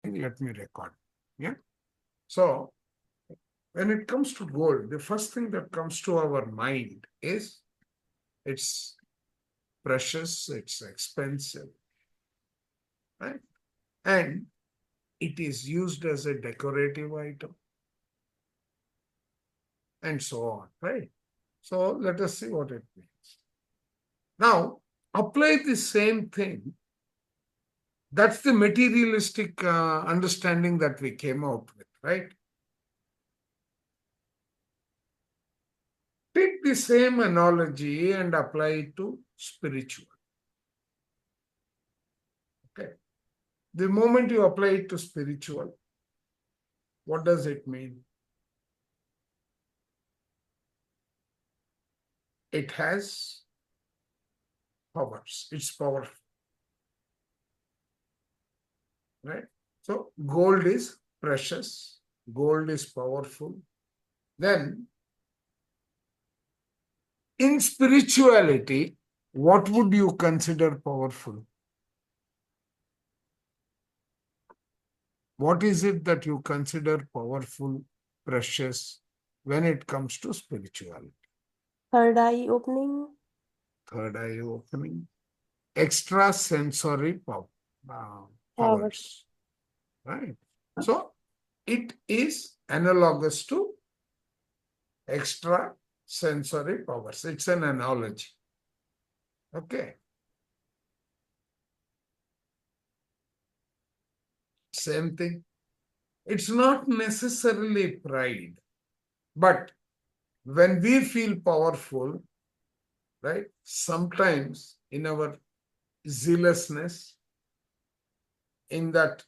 let me record. Yeah. So when it comes to gold, the first thing that comes to our mind is it's precious, it's expensive, right? And it is used as a decorative item and so on, right? So let us see what it means. Now, apply the same thing. That's the materialistic understanding that we came out with, right? Take the same analogy and apply it to spiritual. Okay. The moment you apply it to spiritual, what does it mean? It has powers. It's powerful, right? So gold is precious. Gold is powerful. Then in spirituality, what would you consider powerful? What is it that you consider powerful, precious when it comes to spirituality? Third eye opening. Third eye opening, extrasensory Powers. powers, right? So it is analogous to extrasensory powers. It's an analogy. Okay. Same thing. It's not necessarily pride, but when we feel powerful, right, sometimes in our zealousness, in that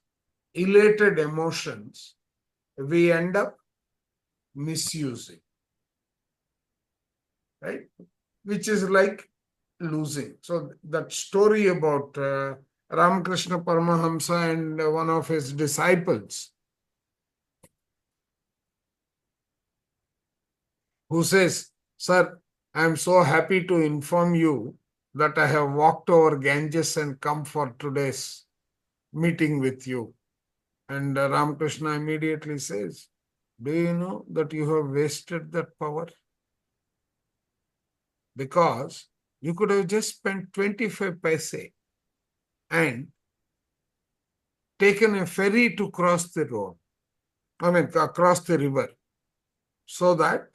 elated emotions, we end up misusing, right? Which is like losing. So that story about Ramakrishna Paramahamsa and one of his disciples who says, "Sir, I am so happy to inform you that I have walked over Ganges and come for today's meeting with you." And Ramakrishna immediately says, "Do you know that you have wasted that power? Because you could have just spent 25 paise and taken a ferry to cross the road, across the river, so that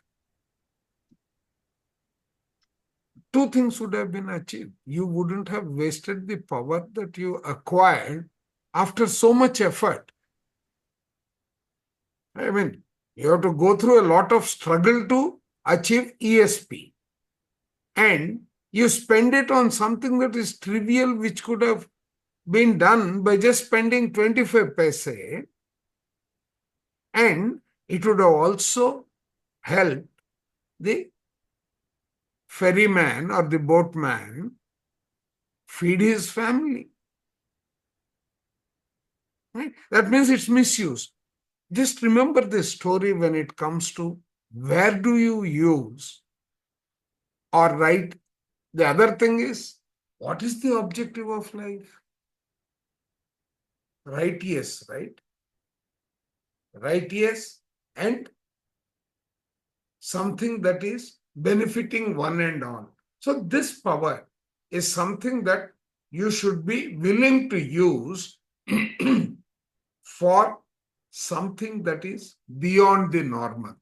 two things would have been achieved. You wouldn't have wasted the power that you acquired after so much effort. I mean, you have to go through a lot of struggle to achieve ESP. And you spend it on something that is trivial, which could have been done by just spending 25 paise. And it would have also helped the ferryman or the boatman feed his family. Right? That means it's misuse. Just remember this story when it comes to where do you use or write. The other thing is, what is the objective of life? Right, yes, right? Right, yes, and something that is benefiting one and all. So this power is something that you should be willing to use for something that is beyond the normal.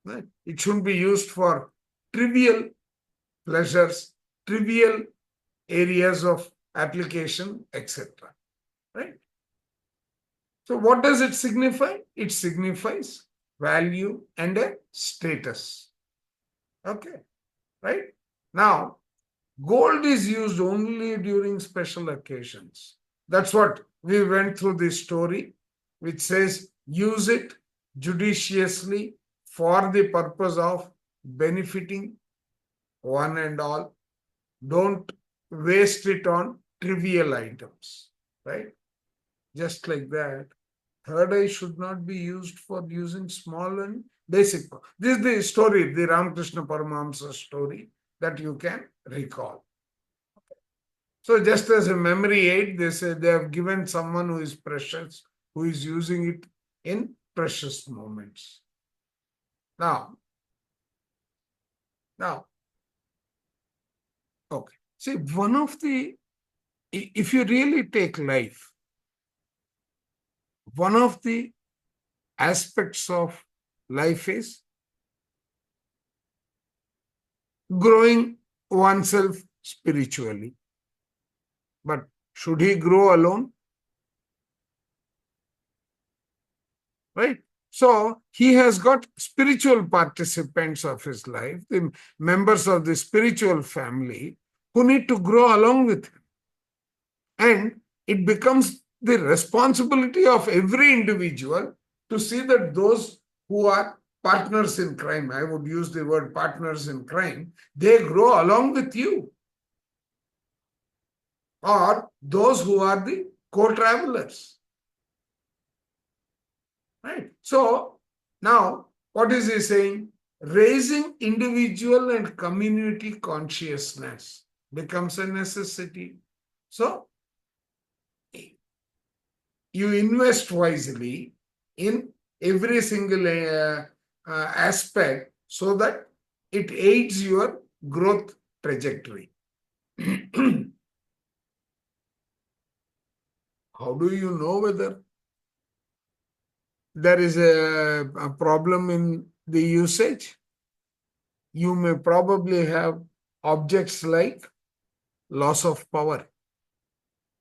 Right? It shouldn't be used for trivial pleasures, trivial areas of application, etc. Right? So what does it signify? It signifies value and a status. Okay, right? Now, gold is used only during special occasions. That's what we went through this story, which says use it judiciously for the purpose of benefiting one and all. Don't waste it on trivial items, right? Just like that. Third eye should not be used for using small and basic. This is the story, the Ramakrishna Paramahamsa story that you can recall. So just as a memory aid, they say they have given someone who is precious, who is using it in precious moments. Now, okay. See, if you really take life, one of the aspects of life is growing oneself spiritually. But should he grow alone? Right? So he has got spiritual participants of his life, the members of the spiritual family, who need to grow along with him. And it becomes the responsibility of every individual to see that those who are partners in crime, I would use the word partners in crime, they grow along with you. Or those who are the co-travelers. Right? So now what is he saying? Raising individual and community consciousness becomes a necessity. So you invest wisely in every single aspect so that it aids your growth trajectory. How do you know whether there is a problem in the usage? You may probably have objects like loss of power,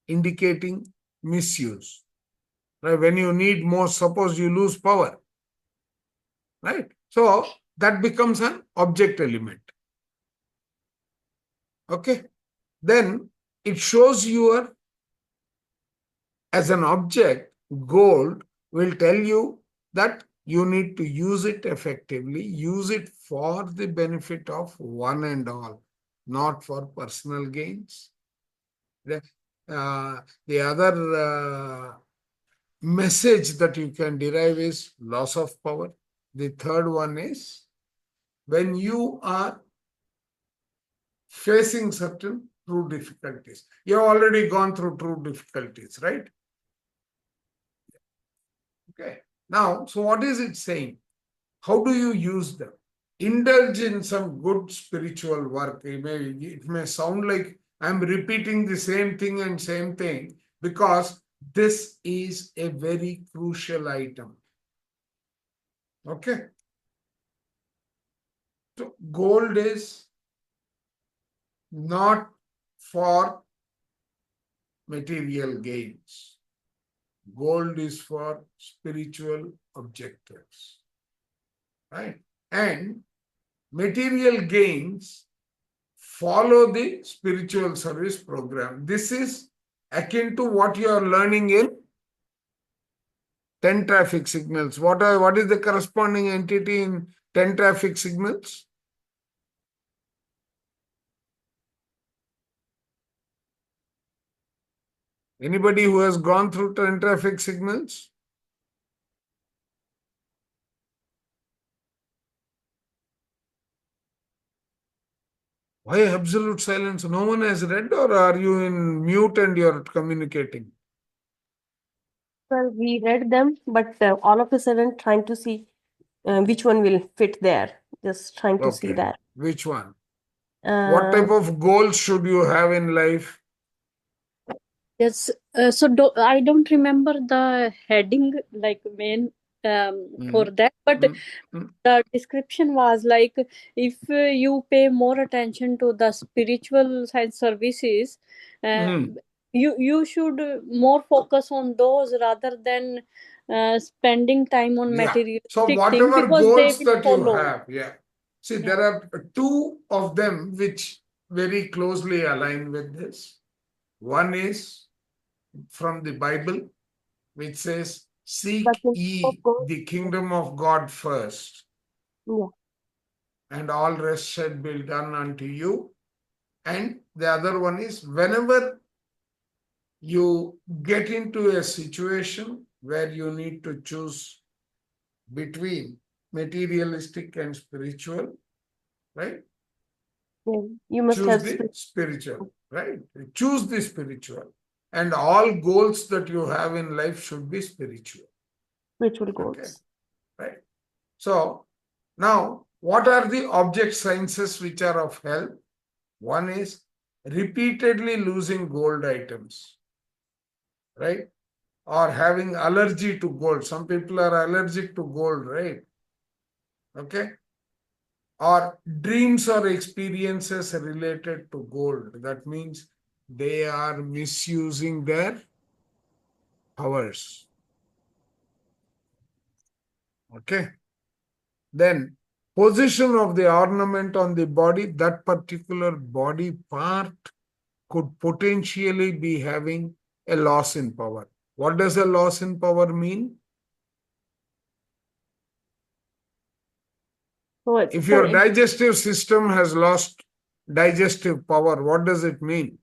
indicating misuse. Right? When you need more, suppose you lose power, right? So that becomes an object element. Okay. Then it shows your, as an object, gold will tell you that you need to use it effectively, use it for the benefit of one and all, not for personal gains. The other message that you can derive is loss of power. The third one is when you are facing certain true difficulties. You have already gone through true difficulties, right? Okay. Now, so what is it saying? How do you use them? Indulge in some good spiritual work. It may sound like I'm repeating the same thing and same thing because this is a very crucial item. Okay. So gold is not for material gains. Gold is for spiritual objectives. Right? And material gains follow the spiritual service program. This is akin to what you are learning in 10 traffic signals. What is the corresponding entity in 10 traffic signals? Anybody who has gone through 10 traffic signals? Why absolute silence? No one has read, or are you in mute and you're communicating? Well, we read them, but all of a sudden trying to see which one will fit there. Just trying to see Okay. that. Which one? What type Uh, of goals should you have in life? Yes, I don't remember the heading like main for Mm, that, but mm, mm, the description was like if you pay more attention to the spiritual science services, uh, mm. you should more focus on those rather than spending time on Yeah. So materialistic things whatever because they goals will that you follow. have, yeah. See, Yeah. there are two of them which very closely align with this. One is from the Bible, which says, the seek kingdom of ye God. the kingdom of God first, Yeah. and all rest shall be done unto you. And the other one is, whenever you get into a situation where you need to choose between materialistic and spiritual, right? Yeah. You must Choose have the spiritual. right? Choose the spiritual. And all goals that you have in life should be spiritual. Spiritual Okay. goals. Right. So now, what are the object sciences which are of help? One is repeatedly losing gold items, right? Or having allergy to gold. Some people are allergic to gold, right? Okay. Or dreams or experiences related to gold. That means they are misusing their powers. Okay. Then position of the ornament on the body, that particular body part could potentially be having a loss in power. What does a loss in power mean? So, If sir, your digestive system has lost digestive power, what does it mean?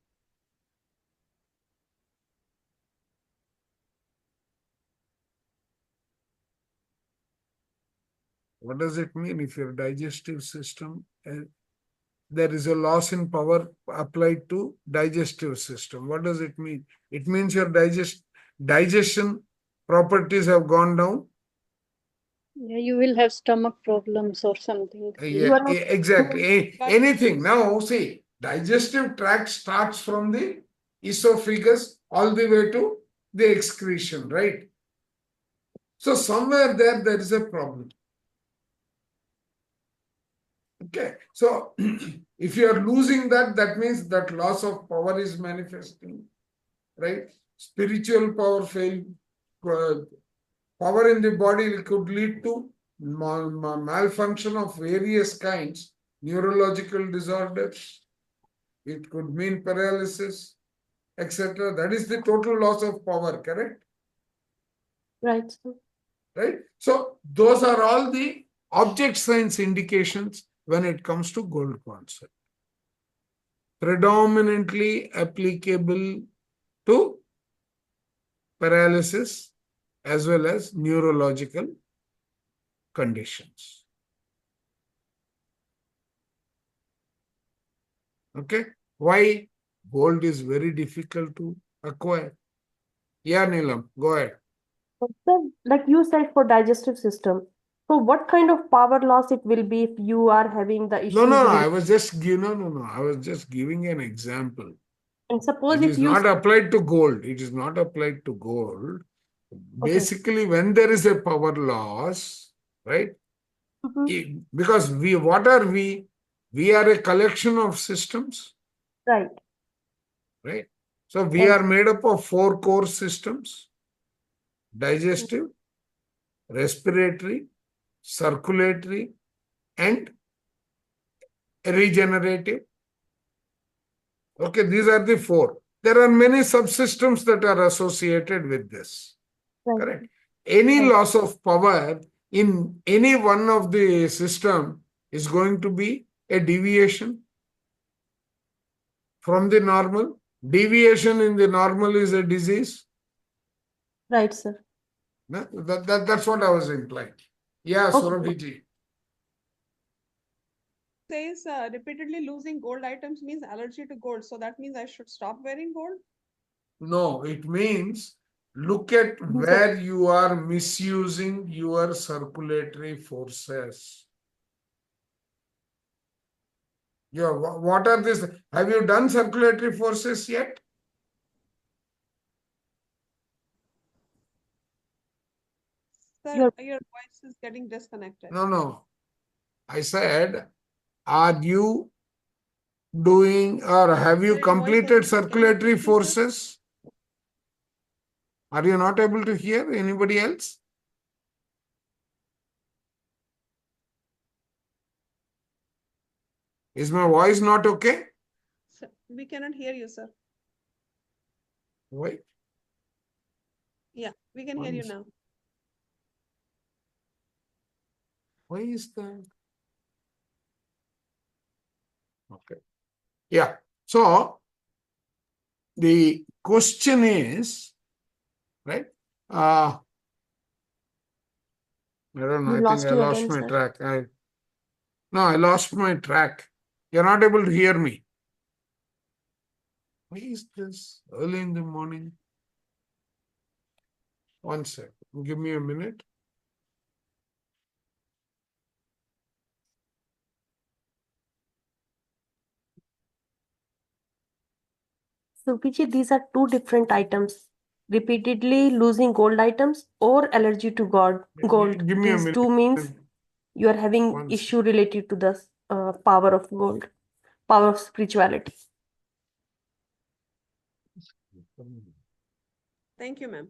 What does it mean if your digestive system, there is a loss in power applied to digestive system? What does it mean? It means your digestion properties have gone down. Yeah, you will have stomach problems or something. you are not. Exactly. Anything. Now, see, digestive tract starts from the esophagus all the way to the excretion, right? So somewhere there is a problem. Okay. So if you are losing that, that means that loss of power is manifesting, right? Spiritual power fail, power in the body could lead to malfunction of various kinds, neurological disorders. It could mean paralysis, etc. That is the total loss of power, correct? Right, sir. Right? So those are all the object science indications when it comes to gold concept. Predominantly applicable to paralysis as well as neurological conditions. Okay? Why? Gold is very difficult to acquire. Yeah, Neelam, go ahead. So, sir, like you said, for digestive system. So what kind of power loss it will be if you are having the issues No, in I the, was just I was just giving an example. and suppose It if is you, not applied to gold. It is not applied to gold. okay. Basically, when there is a power loss, right? Because what are we? We are a collection of systems, Right. right? So we And are made up of 4 core systems: digestive, respiratory, circulatory, and regenerative. Okay, these are the 4. There are many subsystems that are associated with this. right. Correct. Any Right. loss of power in any one of the system is going to be a deviation from the normal. Deviation in the normal is a disease. Right, sir. That's what I was implying. Yeah, Okay. Surabhiji. Says repeatedly losing gold items means allergy to gold. So that means I should stop wearing gold? No, it means look at where you are misusing your circulatory forces. Yeah, what are these? Have you done circulatory forces yet? Sir, Your- your voice is getting disconnected. No. I said, are you doing or have you Sir, your voice completed has- can you circulatory repeat, sir? forces? Are you not able to hear anybody else? Is my voice not okay? Sir, we cannot hear you, sir. Why? Yeah, we can hear you now. Why is that? Okay. Yeah. So the question is, right? I don't know. You I think lost I you lost again, my sir. track. I lost my track. You're not able to hear me. Why is this early in the morning? One sec. Give me a minute. So, Vijay, these are two different items. Repeatedly losing gold items or allergy to gold. Give me a These two minute. means you are having One issue related to the power of gold, power of spirituality. second. Thank you, ma'am.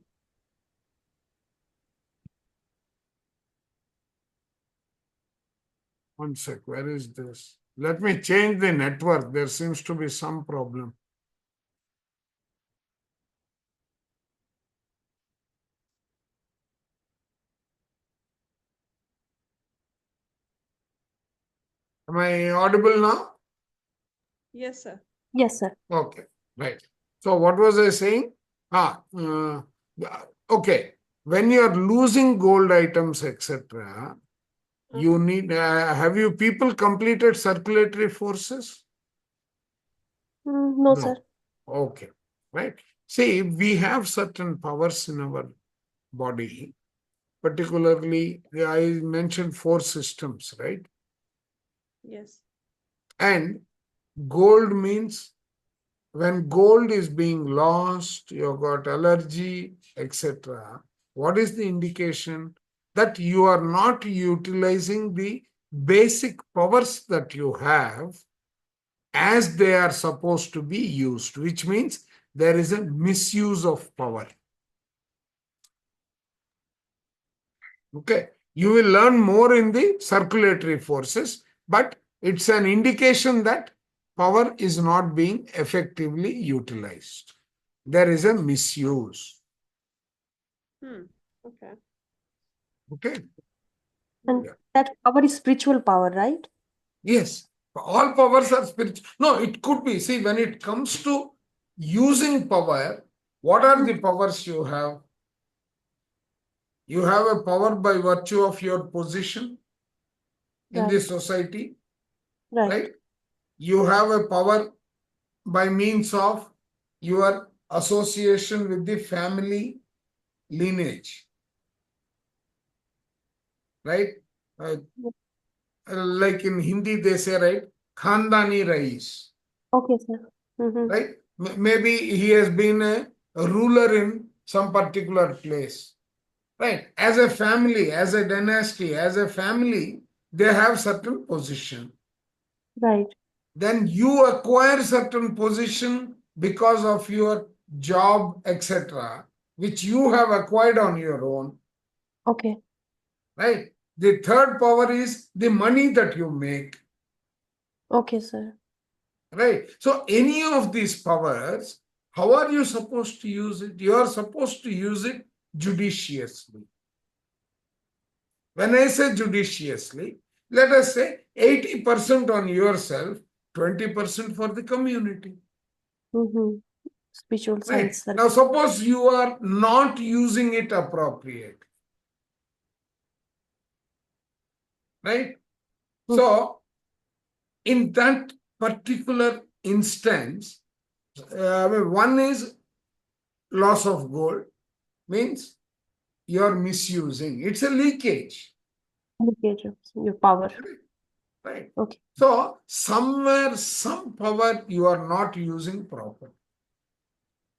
One sec. Where is this? Let me change the network. There seems to be some problem. Am I audible now? Yes, sir. Yes, sir. Okay, right. So what was I saying? Okay. When you are losing gold items, etc., you need. Have you people completed circulatory forces? No, sir. Okay, right. See, we have certain powers in our body. Particularly, I mentioned 4 systems, right? Yes. And gold means when gold is being lost, you've got allergy, etc. What is the indication? That you are not utilizing the basic powers that you have as they are supposed to be used, which means there is a misuse of power. Okay, you will learn more in the circulatory forces, but it's an indication that power is not being effectively utilized. There is a misuse. Okay. Okay. And Yeah. that power is spiritual power, right? Yes, all powers are spiritual. No, it could be. See, when it comes to using power, what are the powers you have? You have a power by virtue of your position in the Right. society, Right. right? You have a power by means of your association with the family lineage, right? Like in Hindi, they say, right? Khandani Rais, Okay, sir. Mm-hmm. right? Maybe he has been a ruler in some particular place, right? As a family, as a dynasty, as a family, they have certain position. Right. Then you acquire certain position because of your job, etc., which you have acquired on your own, Okay. right? The third power is the money that you make, Okay, sir. right? So any of these powers, how are you supposed to use it? You are supposed to use it judiciously. When I say judiciously, let us say 80% on yourself, 20% for the community. Mm-hmm. Spiritual Right. science, sir. Now, suppose you are not using it appropriate. Right. So, in that particular instance, one is loss of gold, means you're misusing. It's a leakage. Leakage of your power. Right. Okay. So, somewhere, some power you are not using properly.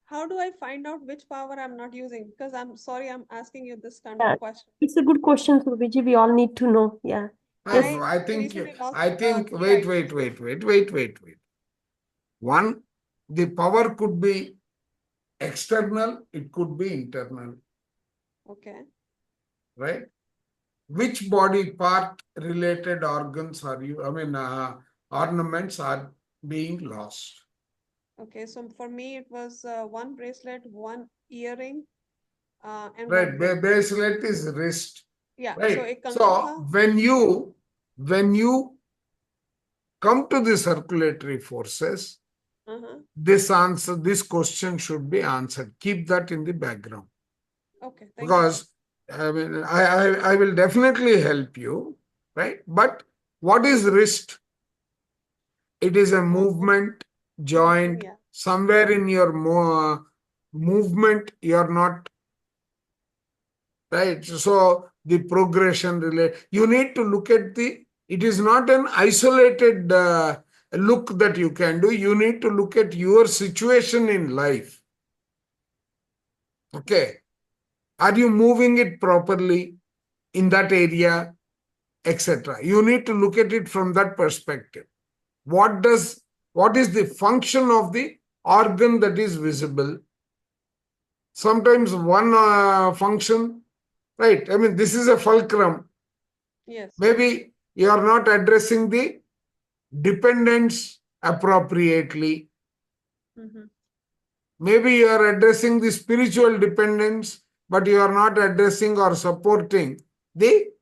How do I find out which power I'm not using? Because I'm sorry, I'm asking you this kind Yeah. of question. It's a good question, Vijay. We all need to know. Yeah. Yes. I think, recently lost, wait. 3 items. One, the power could be external, it could be internal, Okay. right? Which body part related organs are you, ornaments are being lost? Okay. So for me, it was one bracelet, one earring, and Right, one ring. bracelet is wrist, Yeah. So right? एक कंगन So था. when you come to the circulatory forces, this question should be answered. Keep that in the background. Okay. Thank you. Because I will definitely help you, right? But what is wrist? It is a movement, joint, Yeah. somewhere in your movement, you're not right. So the progression relate, you need to look at it is not an isolated look that you can do. You need to look at your situation in life. Okay. Are you moving it properly in that area, etc.? You need to look at it from that perspective. What is the function of the organ that is visible? Sometimes one function, right? I mean, this is a fulcrum. Yes. Maybe you are not addressing the dependents appropriately. Mhm. Maybe you are addressing the spiritual dependence, but you are not addressing or supporting the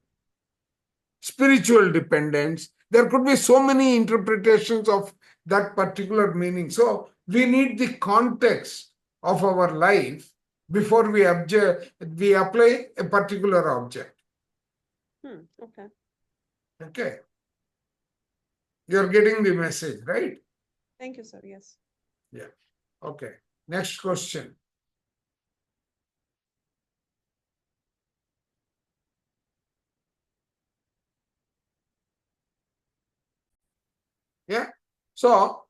spiritual dependence. There could be so many interpretations of that particular meaning. So we need the context of our life before we apply a particular object. Okay. Okay. You're getting the message, right? Thank you, sir. Yes. Yeah. Okay. Next question. Yeah. So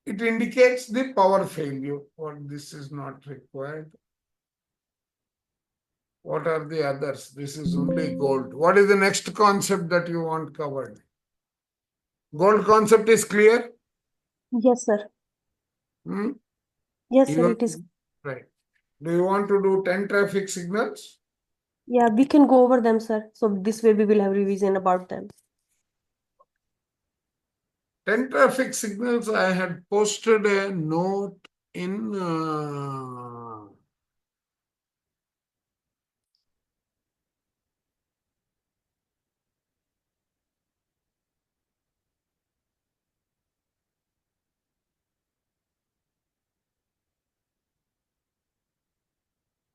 it indicates the power failure. Or this is not required. What are the others? This is only gold. What is the next concept that you want covered? Gold concept is clear? Yes, sir. Hmm? Yes, sir, Even it is. right. Do you want to do 10 traffic signals? Yeah, we can go over them, sir. So this way we will have revision about them. 10 traffic signals, I had posted a note in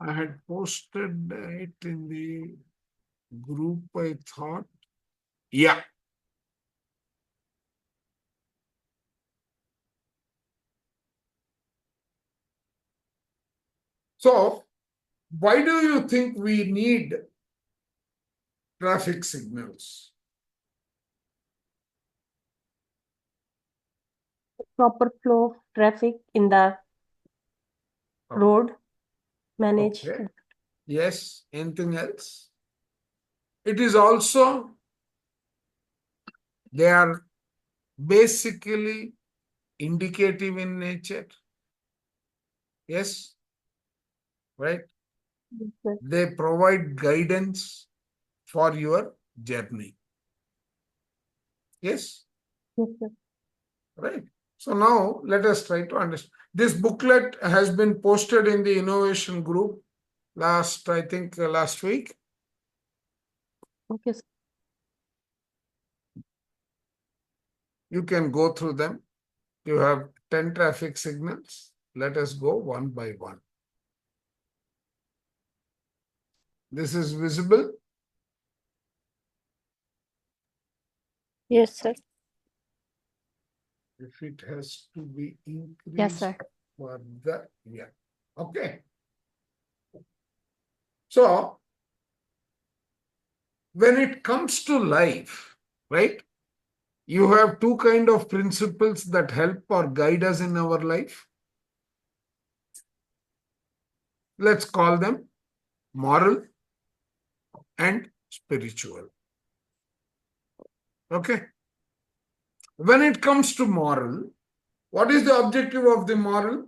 I had posted it in the group, I thought. Yeah. So, why do you think we need traffic signals? Proper flow of traffic in the road, manage. Okay. Yes. Anything else? It is also, they are basically indicative in nature. Yes. Right. Yes, sir. They provide guidance for your journey. Yes. Yes, sir. Right. So now let us try to understand. This booklet has been posted in the innovation group last week. Okay, sir. You can go through them. You have 10 traffic signals. Let us go one by one. This is visible. Yes, sir. If it has to be increased Yes, sir. further, yeah. Okay. So when it comes to life, right? You have two kind of principles that help or guide us in our life. Let's call them moral and spiritual. Okay. When it comes to moral, what is the objective of the moral?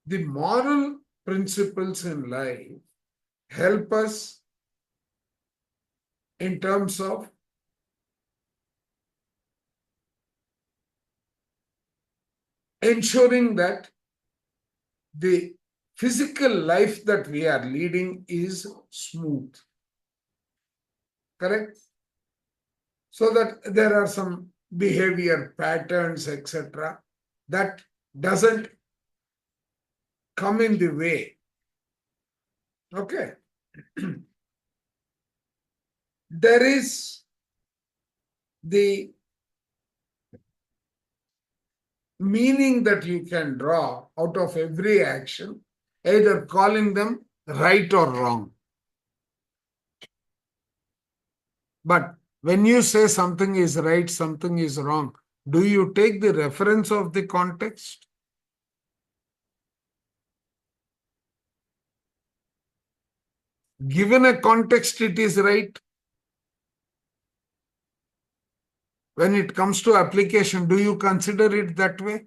The moral principles in life help us in terms of ensuring that the physical life that we are leading is smooth. Correct? So that there are some behavior patterns, etc., that doesn't come in the way. Okay. There is the meaning that you can draw out of every action, either calling them right or wrong. But when you say something is right, something is wrong, do you take the reference of the context? Given a context, it is right. When it comes to application, do you consider it that way?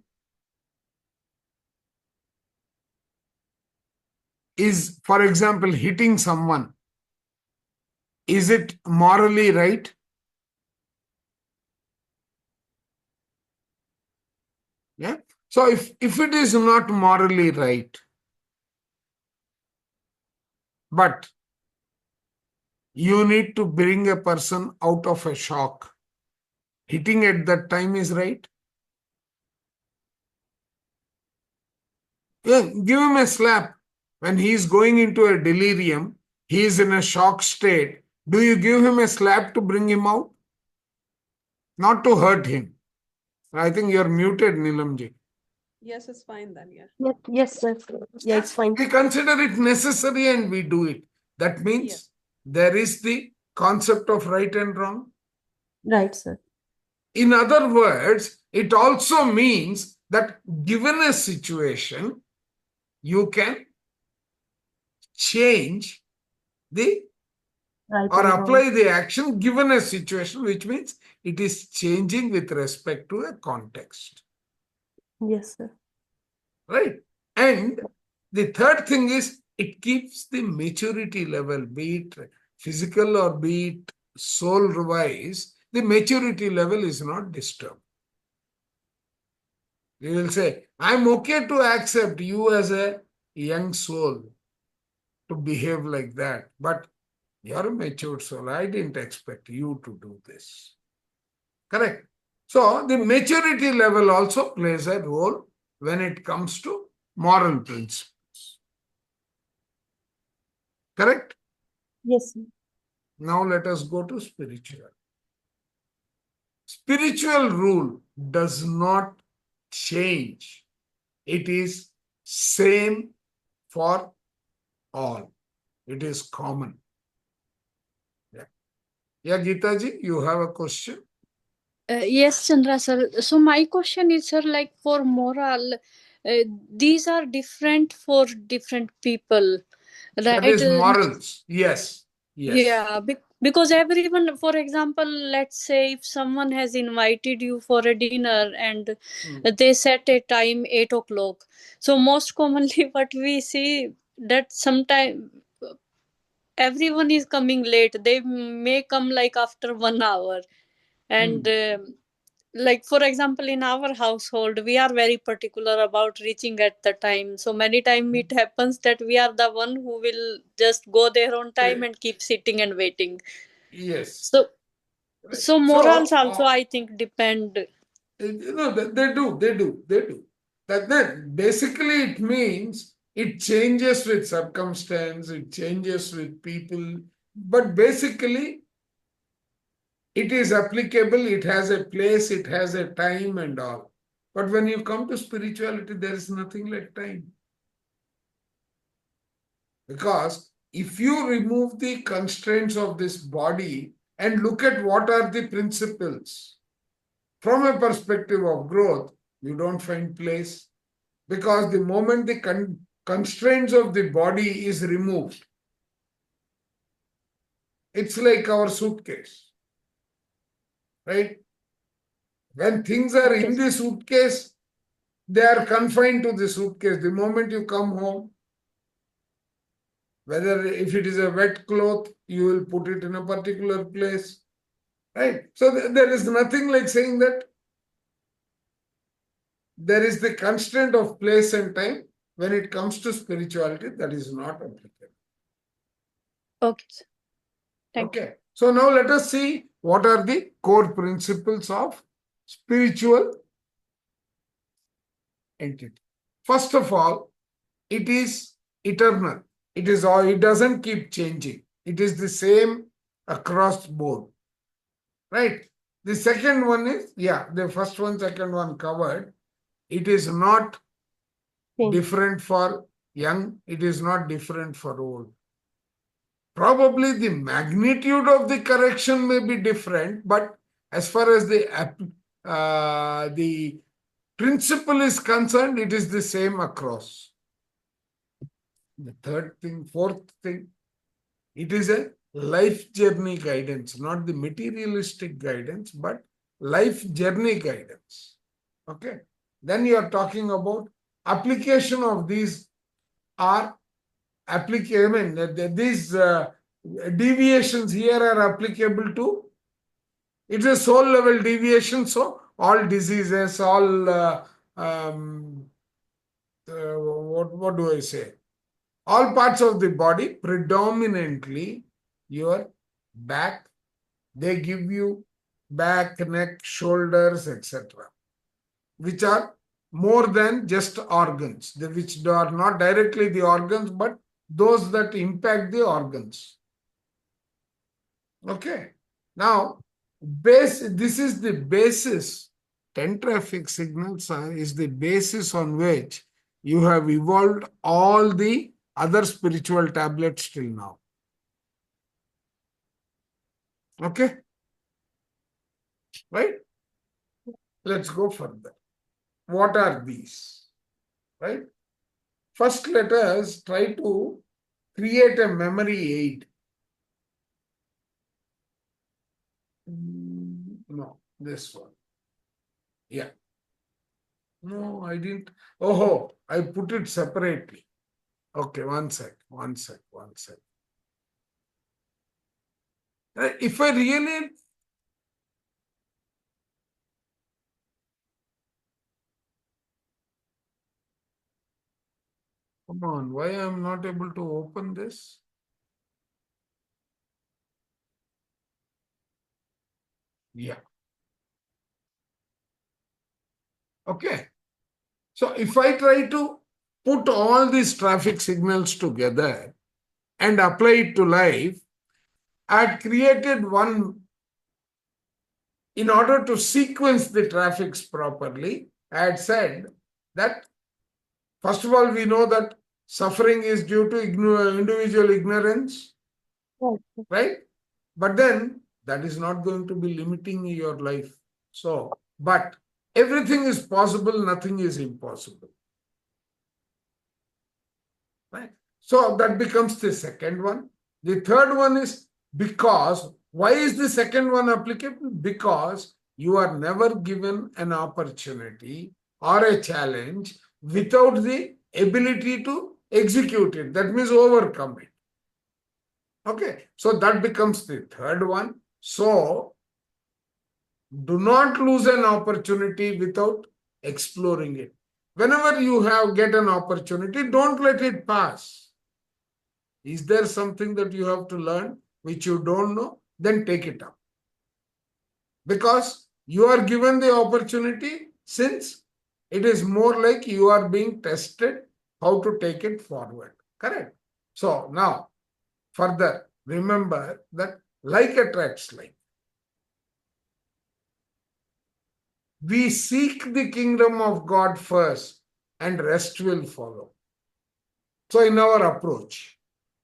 Is, for example, hitting someone, is it morally right? Yeah. So if it is not morally right, but you need to bring a person out of a shock, hitting at that time is right? Yeah, give him a slap. When he is going into a delirium, he is in a shock state. Do you give him a slap to bring him out? Not to hurt him. I think you're muted, Nilamji. Yes, it's fine then, yeah. Yes, sir. Yeah, it's fine. We consider it necessary and we do it. That means Yes. there is the concept of right and wrong. Right, sir. In other words, it also means that given a situation, you can change the Right or and wrong. apply the action given a situation, which means it is changing with respect to a context. Yes, sir. Right? And the third thing is it keeps the maturity level, be it physical or be it soul wise, the maturity level is not disturbed. You will say, I'm okay to accept you as a young soul to behave like that, but you're a matured soul. I didn't expect you to do this. Correct? So the maturity level also plays a role when it comes to moral principles. Correct? Yes, sir. Now let us go to spiritual. Spiritual rule does not change. It is same for all. It is common. Yeah, Geeta ji, you have a question? Yes, Chandra sir. So my question is, sir, like for moral, these are different for different people, That right? is morals. Yes. Yes. Yeah, because everyone, for example, let's say if someone has invited you for a dinner and they set a time 8 o'clock. So most commonly, what we see that sometime everyone is coming late. They may come like after 1 hour, and like for example in our household we are very particular about reaching at the time, so many times it happens that we are the one who will just go there on time and keep sitting and waiting. Yes. So Right. so morals also I think depend. They do. That basically it means it changes with circumstance, it changes with people, but basically it is applicable, it has a place, it has a time and all. But when you come to spirituality, there is nothing like time. Because if you remove the constraints of this body and look at what are the principles, from a perspective of growth, you don't find place. Because the moment the constraints of the body is removed, it's like our suitcase, right? When things are in the suitcase, they are confined to the suitcase. The moment you come home, whether if it is a wet cloth, you will put it in a particular place, right? So there is nothing like saying that there is the constraint of place and time. When it comes to spirituality, that is not applicable. Okay, sir. Thank you. Okay. So now let us see what are the core principles of spiritual entity. First of all, it is eternal. It doesn't keep changing. It is the same across board. Right? The second one is, the first one, second one covered. It is not Same. different for young, it is not different for old. Probably the magnitude of the correction may be different, but as far as the principle is concerned, it is the same across. The third thing, fourth thing, it is a life journey guidance, not the materialistic guidance, but life journey guidance. Okay. Then you are talking about application of these are these deviations here are applicable to, it's a soul level deviation, so all diseases, all what do I say? All parts of the body, predominantly your back, they give you back, neck, shoulders, etc., which are more than just organs, which are not directly the organs, but those that impact the organs. Okay. Now, this is the basis. 10 traffic signals is the basis on which you have evolved all the other spiritual tablets till now. Okay? Right? Let's go further. What are these? Right? First, let us try to create a memory aid. No, this one. Yeah. No, I didn't. Oh, I put it separately. Okay, one sec. If I really come on, why I am not able to open this? Yeah. Okay. So if I try to put all these traffic signals together and apply it to life, I had created one, in order to sequence the traffics properly, I had said that first of all, we know that suffering is due to individual ignorance, Right. right? But then that is not going to be limiting your life. So, but everything is possible, nothing is impossible. Right? So that becomes the second one. The third one is because, why is the second one applicable? Because you are never given an opportunity or a challenge without the ability to execute it. That means overcome it. Okay, so that becomes the third one. So do not lose an opportunity without exploring it. Whenever you get an opportunity, don't let it pass. Is there something that you have to learn which you don't know? Then take it up. Because you are given the opportunity, since it is more like you are being tested how to take it forward. Correct? So now, further, remember that like attracts like. We seek the kingdom of God first and rest will follow. So in our approach,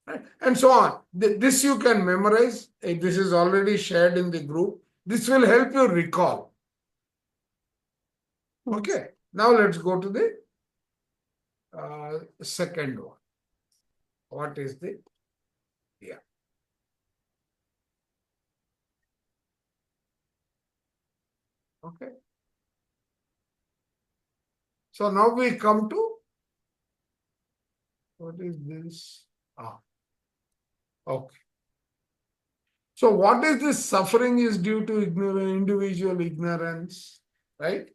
right? And so on. This you can memorize. This is already shared in the group. This will help you recall. Okay. Now let's go to the second one. What is the? Yeah. Okay. So now we come to, what is this? Okay. So what is this suffering is due to individual ignorance, right?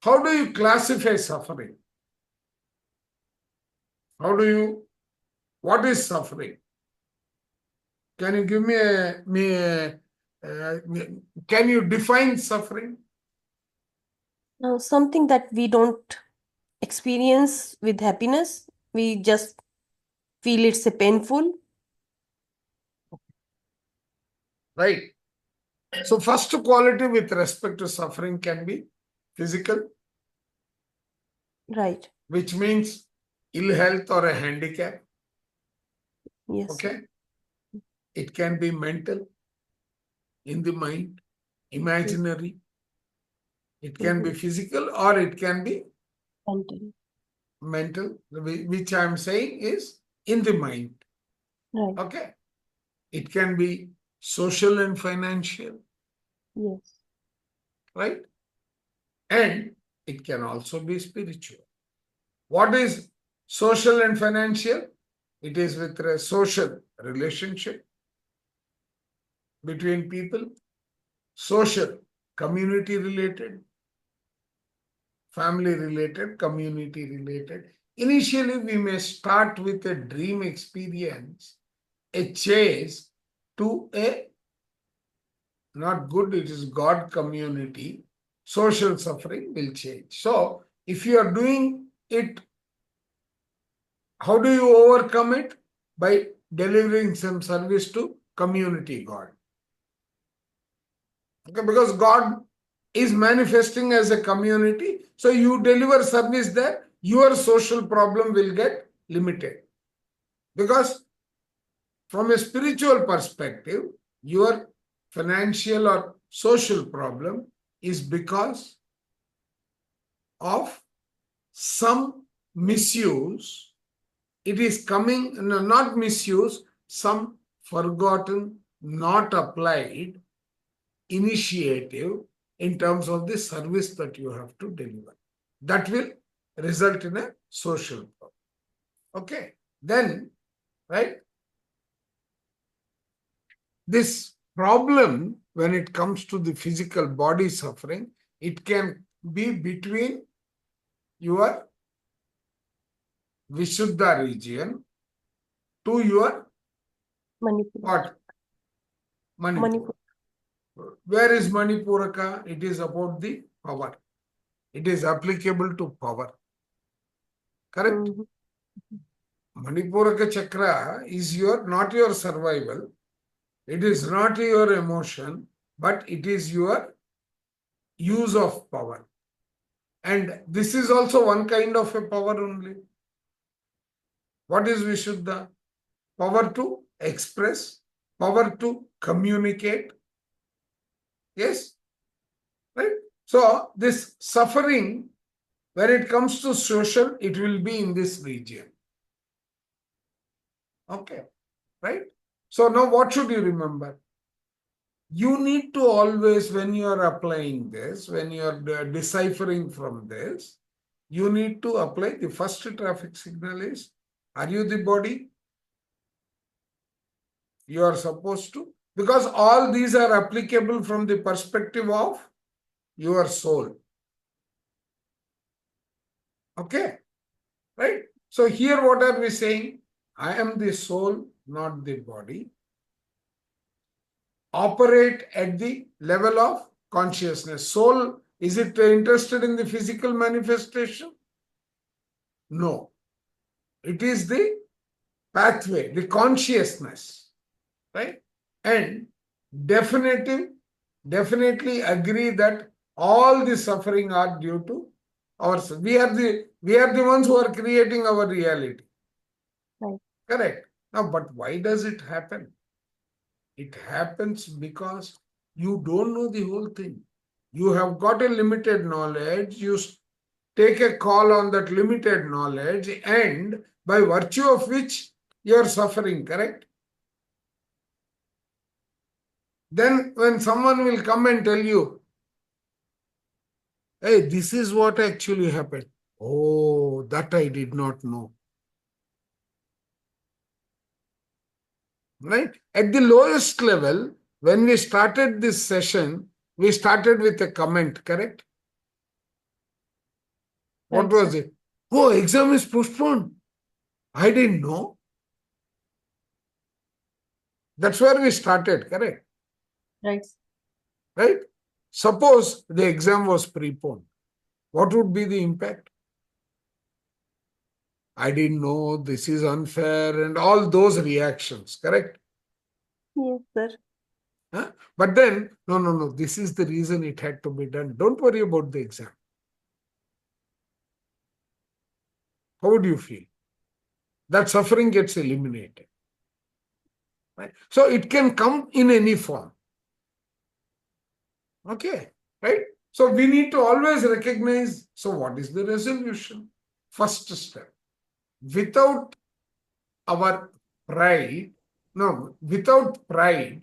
How do you classify suffering? What is suffering? Can you give me can you define suffering? Something that we don't experience with happiness. We just feel it's a painful. Right. So first quality with respect to suffering can be physical. Right. which means ill health or a handicap. Yes. Okay. It can be mental, in the mind, imaginary. It can be physical or it can be Mental. mental, which I am saying is in the mind. Right. Okay. It can be social and financial, Yes. right? And it can also be spiritual. What is social and financial? It is with a social relationship between people, social, community related, family related, community related. Initially, we may start with a dream experience, a chase to a not good, it is God community. Social suffering will change. So, if you are doing it, how do you overcome it? By delivering some service to community God. Okay, because God is manifesting as a community. So you deliver service there, your social problem will get limited. Because from a spiritual perspective, your financial or social problem is because of some misuse. It is coming, no, not misuse, some forgotten, not applied initiative in terms of the service that you have to deliver. That will result in a social problem. Okay. Then, right, this problem, when it comes to the physical body suffering, it can be between your Vishuddha region to your Manipur. what? Manipur. Manipur. Where is Manipuraka? It is about the power. It is applicable to power. Correct? Mhm. Manipuraka chakra is not your survival. It is not your emotion, but it is your use of power. And this is also one kind of a power only. What is Vishuddha? Power to express, power to communicate. Yes? Right? So, this suffering, when it comes to social, it will be in this region. Okay. Right? So, now what should you remember? You need to always, when you are applying this, when you are deciphering from this, you need to apply the first traffic signal is, are you the body? You are supposed to, because all these are applicable from the perspective of your soul. Okay, right? So here what are we saying? I am the soul, not the body. Operate at the level of consciousness. Soul, is it interested in the physical manifestation? No. It is the pathway, the consciousness, right? And definitely agree that all the suffering are due to ourselves. We are the ones who are creating our reality. Right. Correct. Now, but why does it happen? It happens because you don't know the whole thing. You have got a limited knowledge. You take a call on that limited knowledge, and by virtue of which you are suffering, correct? Then when someone will come and tell you, hey, this is what actually happened. Oh, that I did not know. Right? At the lowest level, when we started this session, we started with a comment, correct? What Right, was sir. it? Oh, exam is postponed. I didn't know. That's where we started, correct? Right. Right? Suppose the exam was preponed. What would be the impact? I didn't know, this is unfair, and all those reactions, correct? Yes, sir. Huh? But then, no, this is the reason it had to be done. Don't worry about the exam. how would you feel? That suffering gets eliminated. Right? So it can come in any form. Okay, right? So we need to always recognize, so what is the resolution? First step. Without our pride, no, without pride,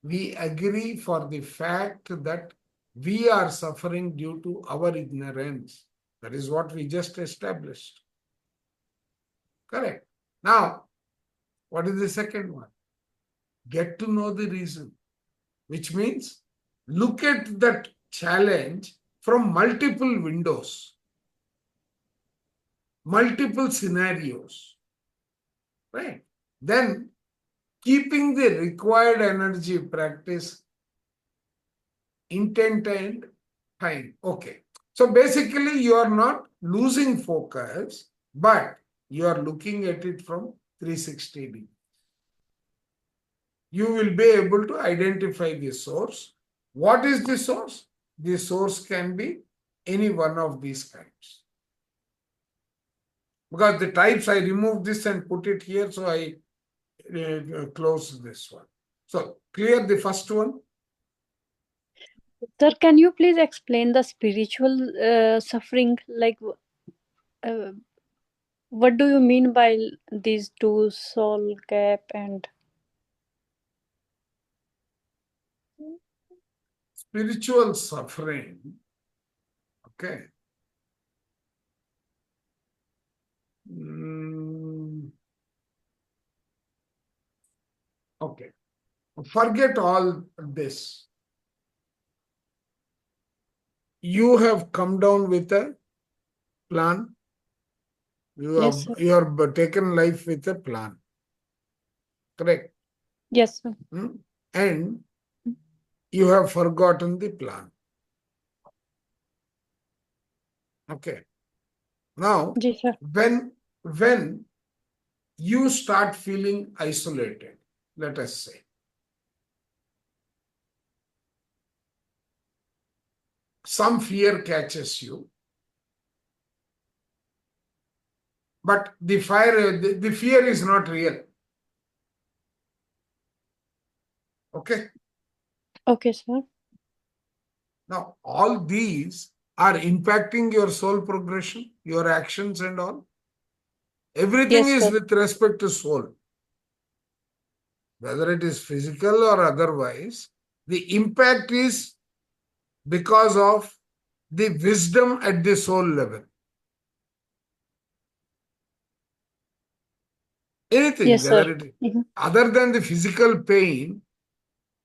we agree for the fact that we are suffering due to our ignorance. That is what we just established. Correct. Now, what is the second one? Get to know the reason, which means look at that challenge from multiple windows, multiple scenarios, right? Then keeping the required energy practice, intent and time. Okay. So basically you are not losing focus, but you are looking at it from 360 degrees. You will be able to identify the source. What is the source? The source can be any one of these kinds. Because the types, I removed this and put it here, so I close this one. So clear the first one? Sir, can you please explain the spiritual suffering? Like, what do you mean by these two, soul gap and Spiritual suffering, okay. Okay. Forget all this. You have come down with a plan. Yes, sir. You have taken life with a plan. Correct. Yes, sir. And you have forgotten the plan. Okay. Now, Yes, sir. when you start feeling isolated, let us say, some fear catches you, but the fear is not real. Okay. Okay, sir. Now, all these are impacting your soul progression, your actions and all. Everything Yes, is sir. with respect to soul. Whether it is physical or otherwise, the impact is because of the wisdom at the soul level. Anything, Yes, sir. whether it other than the physical pain,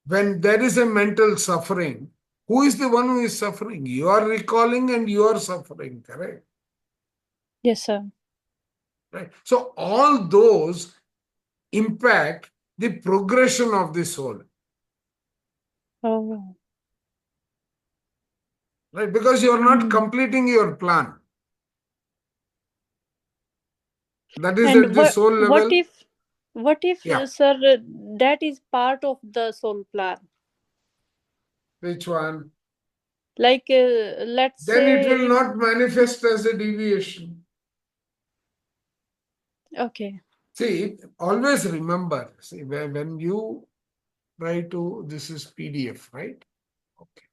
when there is a mental suffering, who is the one who is suffering? You are recalling and you are suffering, correct? Yes, sir. Right. So all those impact the progression of the soul. Oh, Right? Because you are not completing your plan. That is and at the soul level. what if, Yeah. sir, that is part of the soul plan? Which one? Like, let's Then it say will if, not manifest as a deviation. okay. See, always remember, see, when you try to, this is PDF, right? Okay.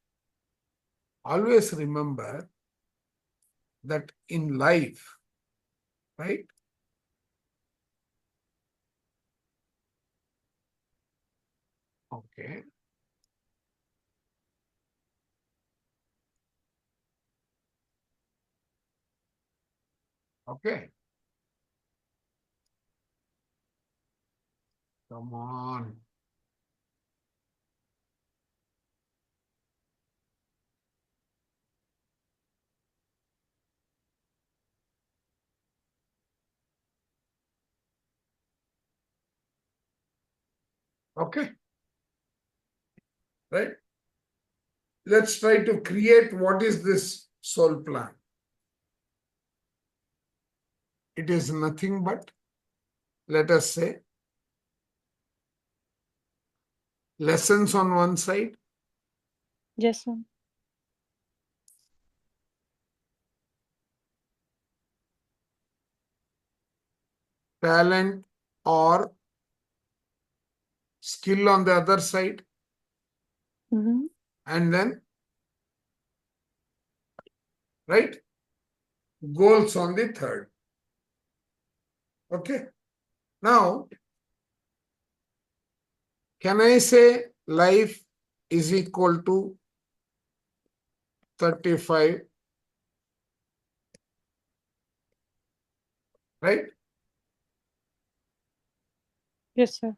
Always remember that in life, right? Okay. Okay. Come on. Okay. Right? Let's try to create what is this soul plan. It is nothing but, let us say, lessons on one side, Yes, sir. talent, or skill on the other side, Mhm. and then, right, goals on the third. Okay. Now, can I say life is equal to 35, right? Yes, sir.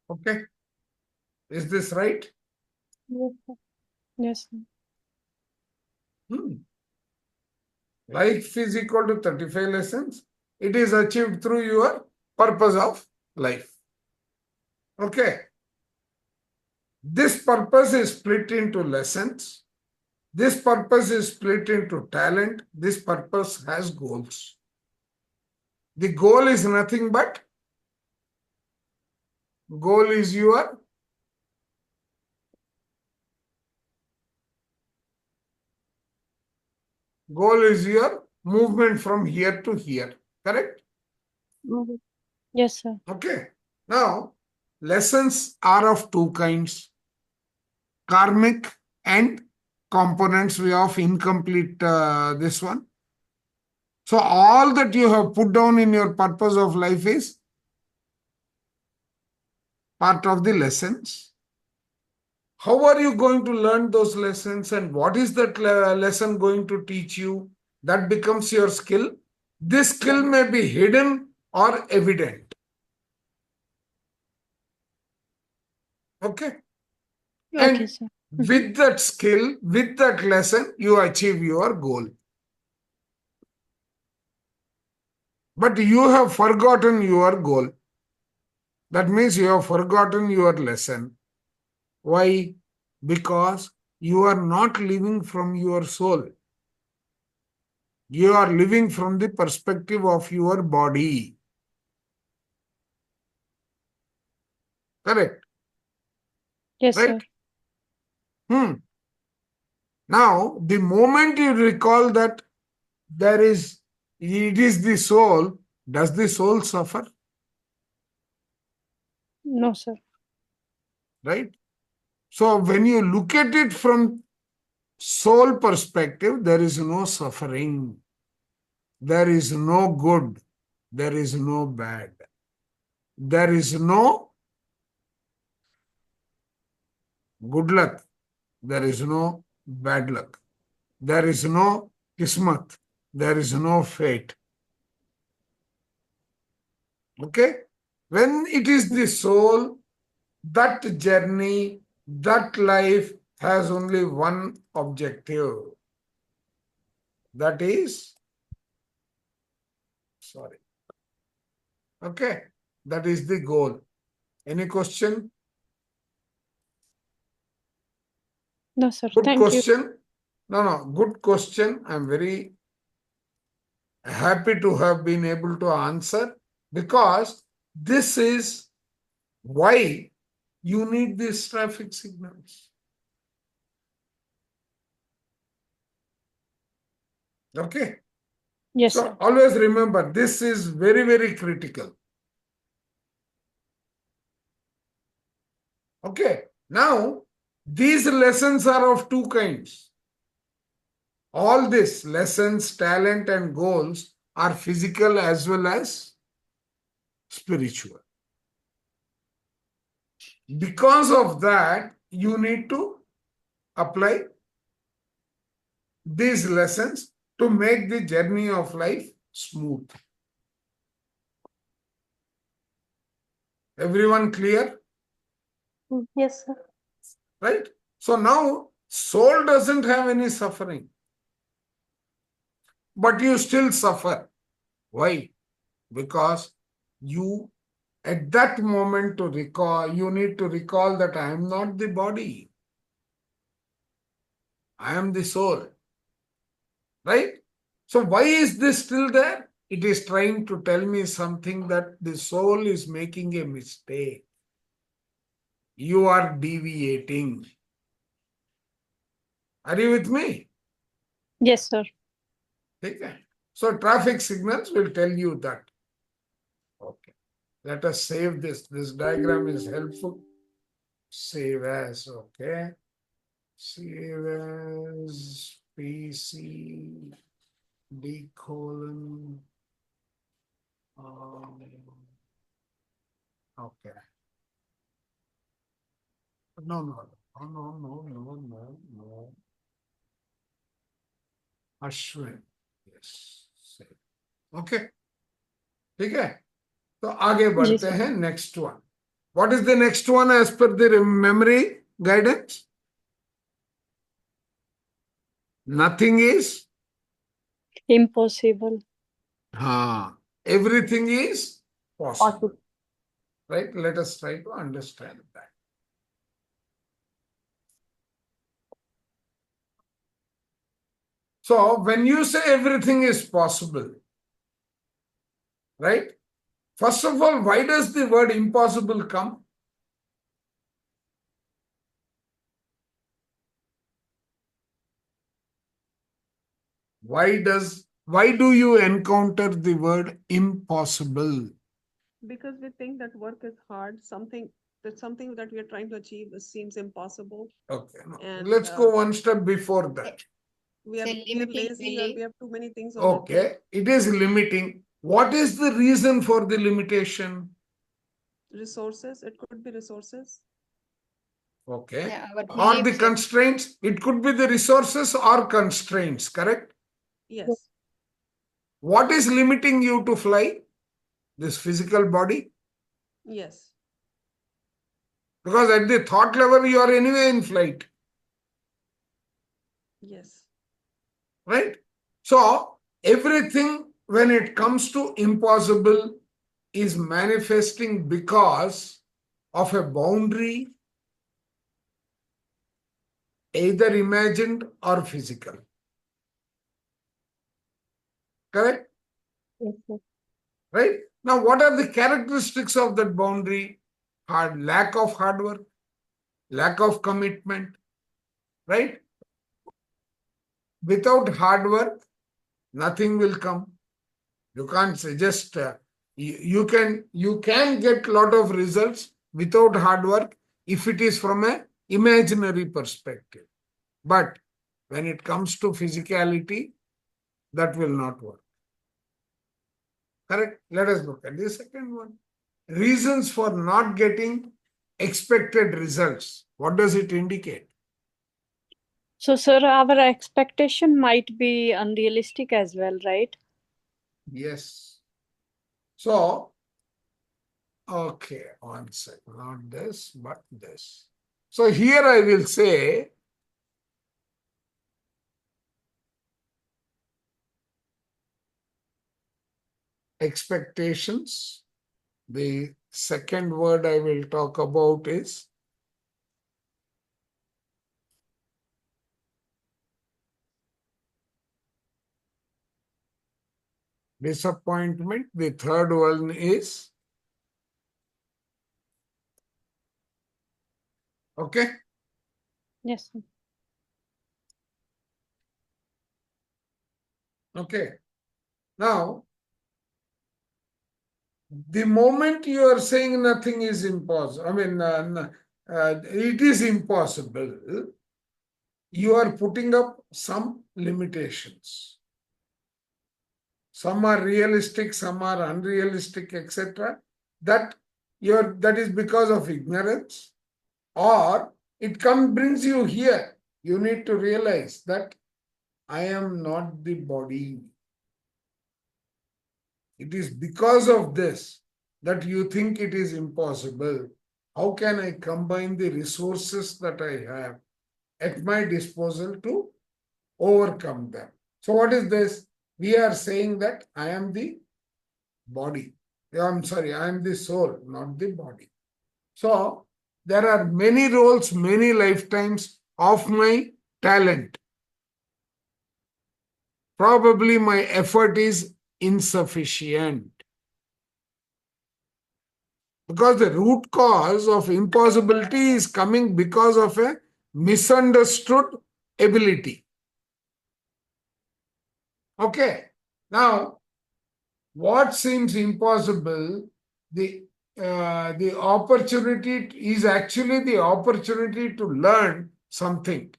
Okay. Is this right? Yes, sir. Yes, sir. Hmm. Life is equal to 35 lessons. It is achieved through your purpose of life. Okay. This purpose is split into lessons. This purpose is split into talent. This purpose has goals. The goal is nothing but goal is your movement from here to here. Correct? Mhm. Yes, sir. Okay. Now, lessons are of two kinds, karmic and components way of incomplete this one. So, all that you have put down in your purpose of life is part of the lessons. How are you going to learn those lessons and what is that lesson going to teach you? That becomes your skill. This skill may be hidden or evident. Okay. Okay, And sir. with that skill, with that lesson, you achieve your goal. But you have forgotten your goal. That means you have forgotten your lesson. Why? Because you are not living from your soul. You are living from the perspective of your body. Correct? Yes, sir. Right? Now, the moment you recall that it is the soul, does the soul suffer? No, sir. Right? So, when you look at it from soul perspective, there is no suffering. There is no good. There is no bad. There is no good luck. There is no bad luck. There is no kismat. There is no fate. Okay? When it is the soul, that journey, that life has only one objective. That is, sorry. Okay? That is the goal. Any question? No, sir. Good Thank you. question. No, good question. I'm very happy to have been able to answer because this is why you need these traffic signals. Okay. Yes, So sir. always remember this is very, very critical. Okay. Now, these lessons are of two kinds. All these lessons, talent, and goals are physical as well as spiritual. Because of that, you need to apply these lessons to make the journey of life smooth. Everyone clear? Yes, sir. Right? So now, soul doesn't have any suffering, but you still suffer. Why? Because you, at that moment to recall, you need to recall that I am not the body. I am the soul. Right? So why is this still there? it is trying to tell me something that the soul is making a mistake. You are deviating. Are you with me? Yes, sir. Okay. So traffic signals will tell you that. Okay. Let us save this. This diagram is helpful. Save as, okay. Save as PC D colon. Okay. No. Ashwin. Yes. Save. Okay. ठीक है तो आगे जी बढ़ते sir. हैं next one what is the next one as per the memory guidance nothing is Impossible. हाँ everything is possible Possible. right let us try to understand that so when you say everything is possible right first of all why does the word impossible come why do you encounter the word impossible Because we think that work is hard, something that we are trying to achieve seems impossible. okay no. And, Let's go one step before that We are, So we are limiting lazy or really. we have too many things on our plate. okay it is limiting what is the reason for the limitation Resources, it could be resources. okay Yeah, our or the beliefs. constraints it could be the resources or constraints correct Yes. what is limiting you to fly this physical body Yes. because at the thought level you are anyway in flight Yes. right so everything when it comes to impossible is manifesting because of a boundary either imagined or physical correct Yes, sir. right now what are the characteristics of that boundary lack of hard work lack of commitment right without hard work nothing will come you can't say just you can get lot of results without hard work if it is from a imaginary perspective but when it comes to physicality that will not work correct let us look at the second one reasons for not getting expected results what does it indicate So, sir, our expectation might be unrealistic as well, right? yes so okay one second not this but this so here I will say expectations. The second word I will talk about is disappointment. The third one is okay. Yes, sir. Okay. Now, the moment you are saying nothing is impossible, I mean, it is impossible, you are putting up some limitations. Some are realistic, some are unrealistic, etc. That is because of ignorance, or it brings you here. You need to realize that I am not the body. It is because of this that you think it is impossible. How can I combine the resources that I have at my disposal to overcome them? So what is this? We are saying that I am the body. I'm sorry, I am the soul, not the body. So there are many roles, many lifetimes of my talent. Probably my effort is insufficient. Because the root cause of impossibility is coming because of a misunderstood ability. Okay. Now, what seems impossible, the opportunity is actually the opportunity to learn something.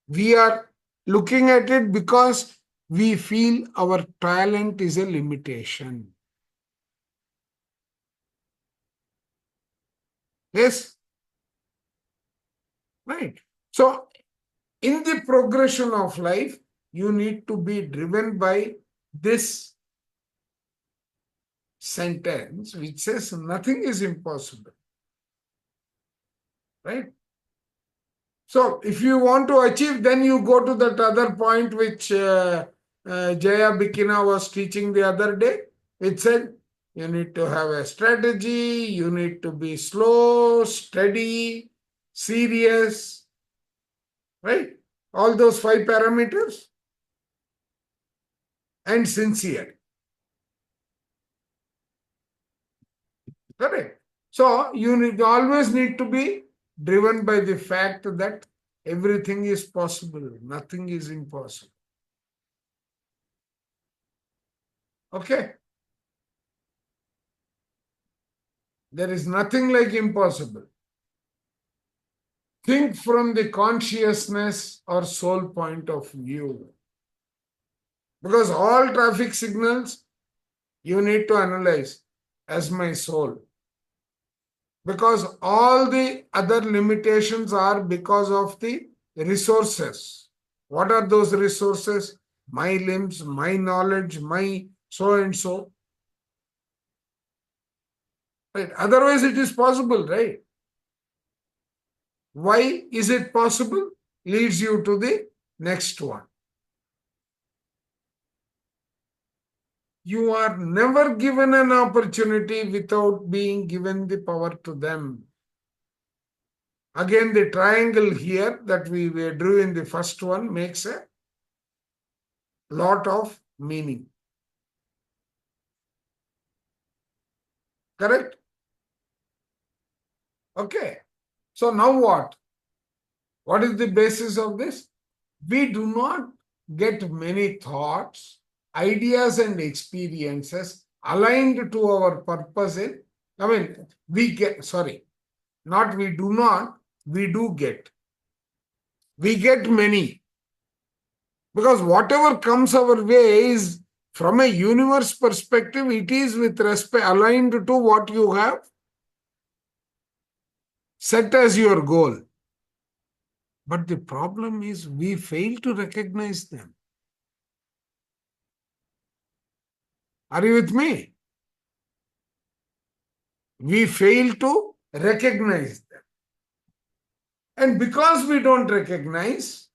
We are looking at it because we feel our talent is a limitation. Yes? Right. So, in the progression of life, you need to be driven by this sentence which says nothing is impossible. Right? So, if you want to achieve, then you go to that other point which Jaya Bikina was teaching the other day. It said you need to have a strategy, you need to be slow, steady, serious, right? All those 5 parameters, and sincere. Correct. So you always need to be driven by the fact that everything is possible, nothing is impossible. Okay. There is nothing like impossible. Think from the consciousness or soul point of view. Because all traffic signals you need to analyze as my soul. Because all the other limitations are because of the resources. What are those resources? My limbs, my knowledge, my so and so. Right? Otherwise, it is possible, right? Why is it possible? Leads you to the next one. You are never given an opportunity without being given the power to them. Again, the triangle here that we drew in the first one makes a lot of meaning. Correct? Okay. So now what? What is the basis of this? We do not get many thoughts, ideas and experiences aligned to our purpose we get, sorry, not we do not, we do get. We get many. Because whatever comes our way is, from a universe perspective, it is with respect aligned to what you have set as your goal. But the problem is we fail to recognize them. Are you with me? We fail to recognize them. And because we don't recognize,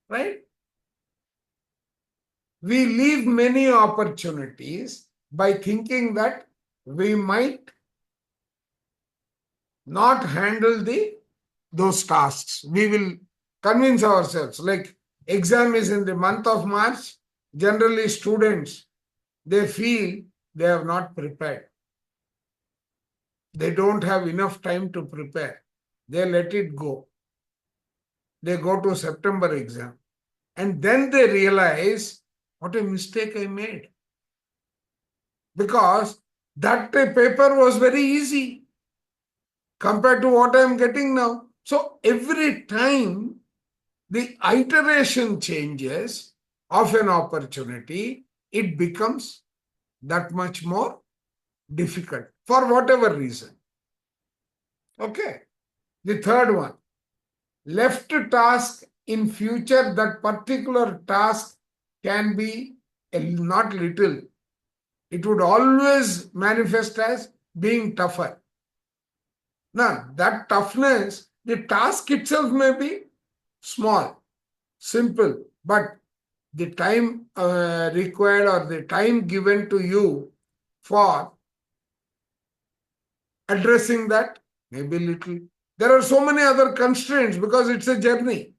right, we leave many opportunities by thinking that we might not handle those tasks. We will convince ourselves, like exam is in the month of March, generally students, they feel they have not prepared. They don't have enough time to prepare. They let it go. They go to September exam. And then they realize, what a mistake I made. Because that paper was very easy compared to what I am getting now. So every time the iteration changes of an opportunity, it becomes that much more difficult for whatever reason. Okay. The third one, left task in future, that particular task can be not little. It would always manifest as being tougher. Now, that toughness, the task itself may be small, simple, but the time required or the time given to you for addressing that may be little. There are so many other constraints because it's a journey.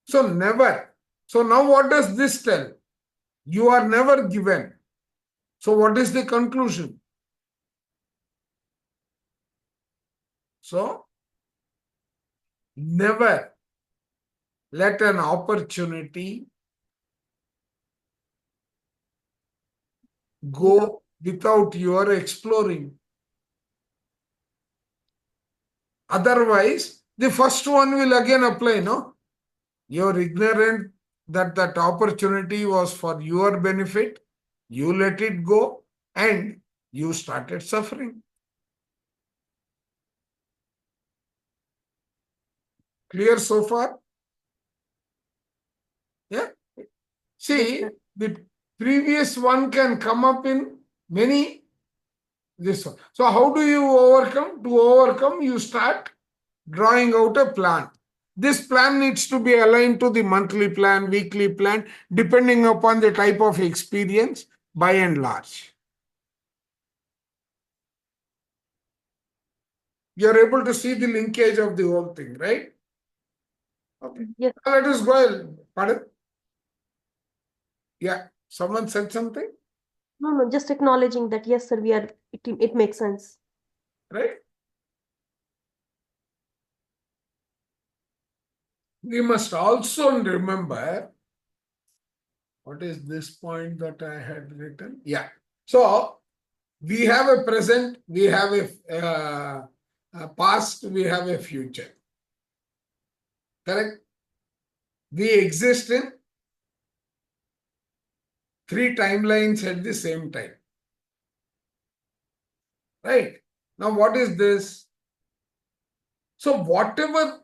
So never. So now what does this tell? You are never given. So what is the conclusion? So never let an opportunity go without your exploring. Otherwise, the first one will again apply, no? You're ignorant that that opportunity was for your benefit. You let it go and you started suffering. Clear so far? Yeah. See, sir. the previous one can come up in many this one. So how do you overcome? To overcome, you start drawing out a plan. This plan needs to be aligned to the monthly plan, weekly plan, depending upon the type of experience by and large. You're able to see the linkage of the whole thing, right? Okay. Yes. Let us go ahead. Pardon? Yeah. Someone said something, No, just acknowledging that, yes, sir, it makes sense. right? We must also remember, what is this point that I had written? Yeah. So we have a present, we have a past, we have a future. Correct? We exist in 3 timelines at the same time. Right? Now, what is this? So, whatever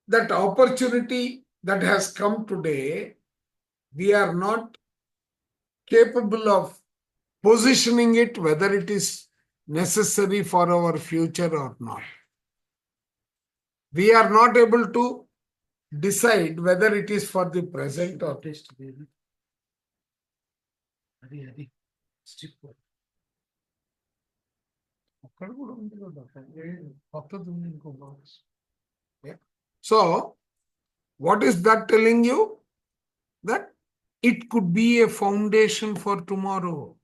that opportunity that has come today, we are not capable of positioning it, whether it is necessary for our future or not. We are not able to decide whether it is for the present or yeah. So, what is that telling you? That it could be a foundation for tomorrow.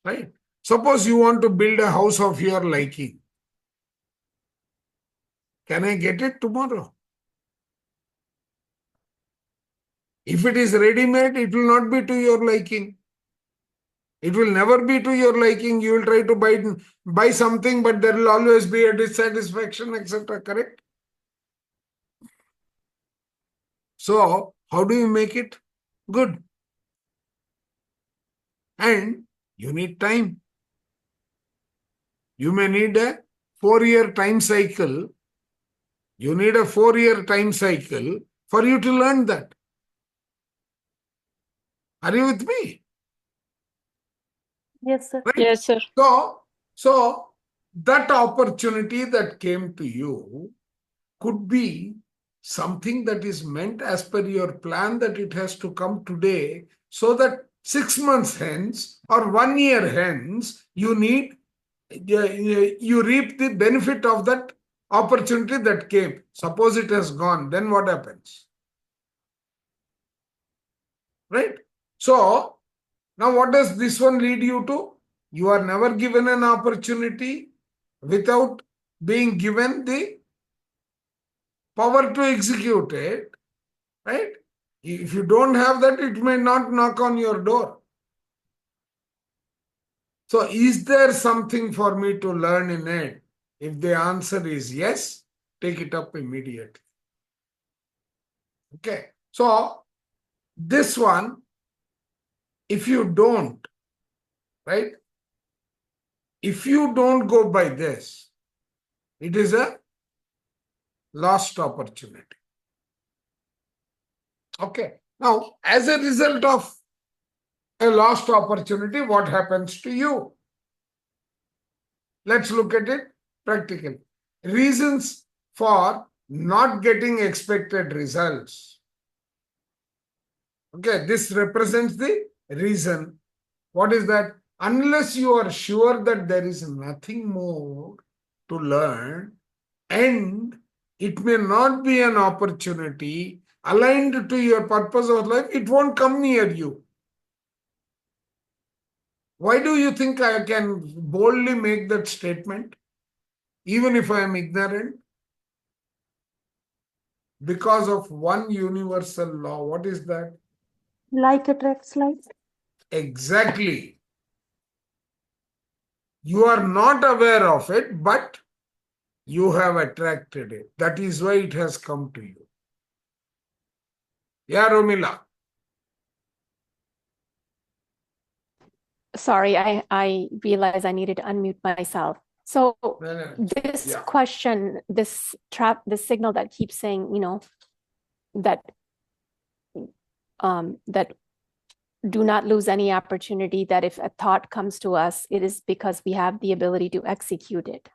Right? Suppose you want to build a house of your liking. Can I get it tomorrow? If it is ready-made, it will not be to your liking. It will never be to your liking. You will try to buy something, but there will always be a dissatisfaction, etc. Correct? So, how do you make it good? And you need time. You may need a 4-year time cycle. You need a 4-year time cycle for you to learn that. Are you with me? Yes, sir. Right? Yes, sir. So that opportunity that came to you could be something that is meant as per your plan, that it has to come today, so that 6 months hence or 1 year hence, you reap the benefit of that opportunity that came. Suppose it has gone, then what happens? Right? So now what does this one lead you to? You are never given an opportunity without being given the power to execute it, right? If you don't have that, it may not knock on your door. So is there something for me to learn in it? If the answer is yes, take it up immediately. Okay. So this one, if you don't, right? If you don't go by this, it is a lost opportunity. Okay. Now, as a result of a lost opportunity, what happens to you? Let's look at it practically. Reasons for not getting expected results. Okay, this represents the reason. What is that? Unless you are sure that there is nothing more to learn, and it may not be an opportunity aligned to your purpose of life, it won't come near you. Why do you think I can boldly make that statement, even if I am ignorant? Because of one universal law. What is that? Like attracts like. Exactly. You are not aware of it, but you have attracted it. That is why it has come to you. Yeah, Romila. Sorry, I realized I needed to unmute myself. So this Yeah. question, this signal that keeps saying, that that do not lose any opportunity, that if a thought comes to us, it is because we have the ability to execute it.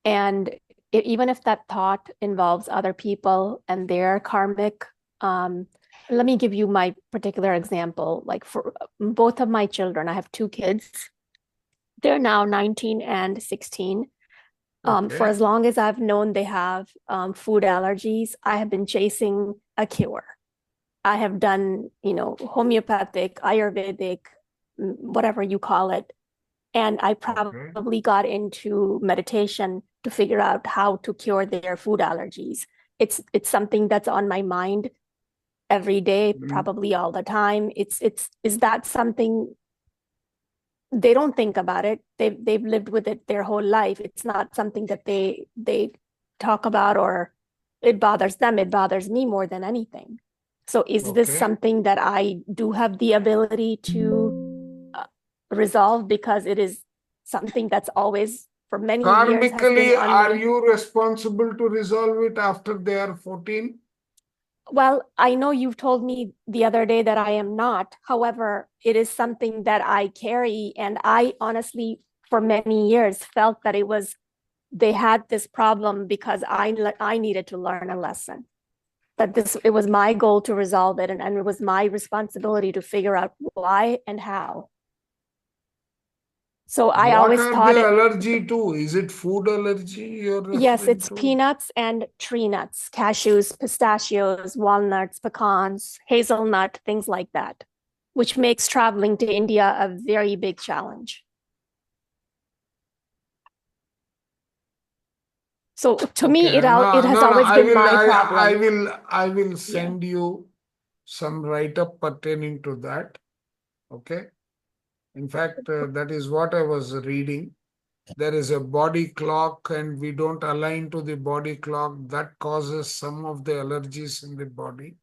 And even if that thought involves other people and their karmic, let me give you my particular example. Like for both of my children, I have two kids. They're now 19 and 16. For as long as I've known they have food allergies, I have been chasing a cure. I have done, homeopathic, Ayurvedic, whatever you call it. And I probably got into meditation to figure out how to cure their food allergies. It's something that's on my mind every day, probably all the time. Is that something? They don't think about it. They've lived with it their whole life. It's not something that they talk about, or it bothers them. It bothers me more than anything. So is this something that I do have the ability to resolve, because it is something that's always for many years has been Karmically, on are me? you responsible to resolve it after they are 14? Well, I know you've told me the other day that I am not. However, it is something that I carry, and I honestly, for many years, felt that they had this problem because I needed to learn a lesson. That it was my goal to resolve it, and it was my responsibility to figure out why and how. So I always thought What are they allergy to? Is it food allergy you're referring yes, it's to? peanuts and tree nuts, cashews, pistachios, walnuts, pecans, hazelnut, things like that, which makes traveling to India a very big challenge. So to me, it has always been my problem. I will send you some write-up pertaining to that. Okay. In fact, that is what I was reading. There is a body clock and we don't align to the body clock. That causes some of the allergies in the body,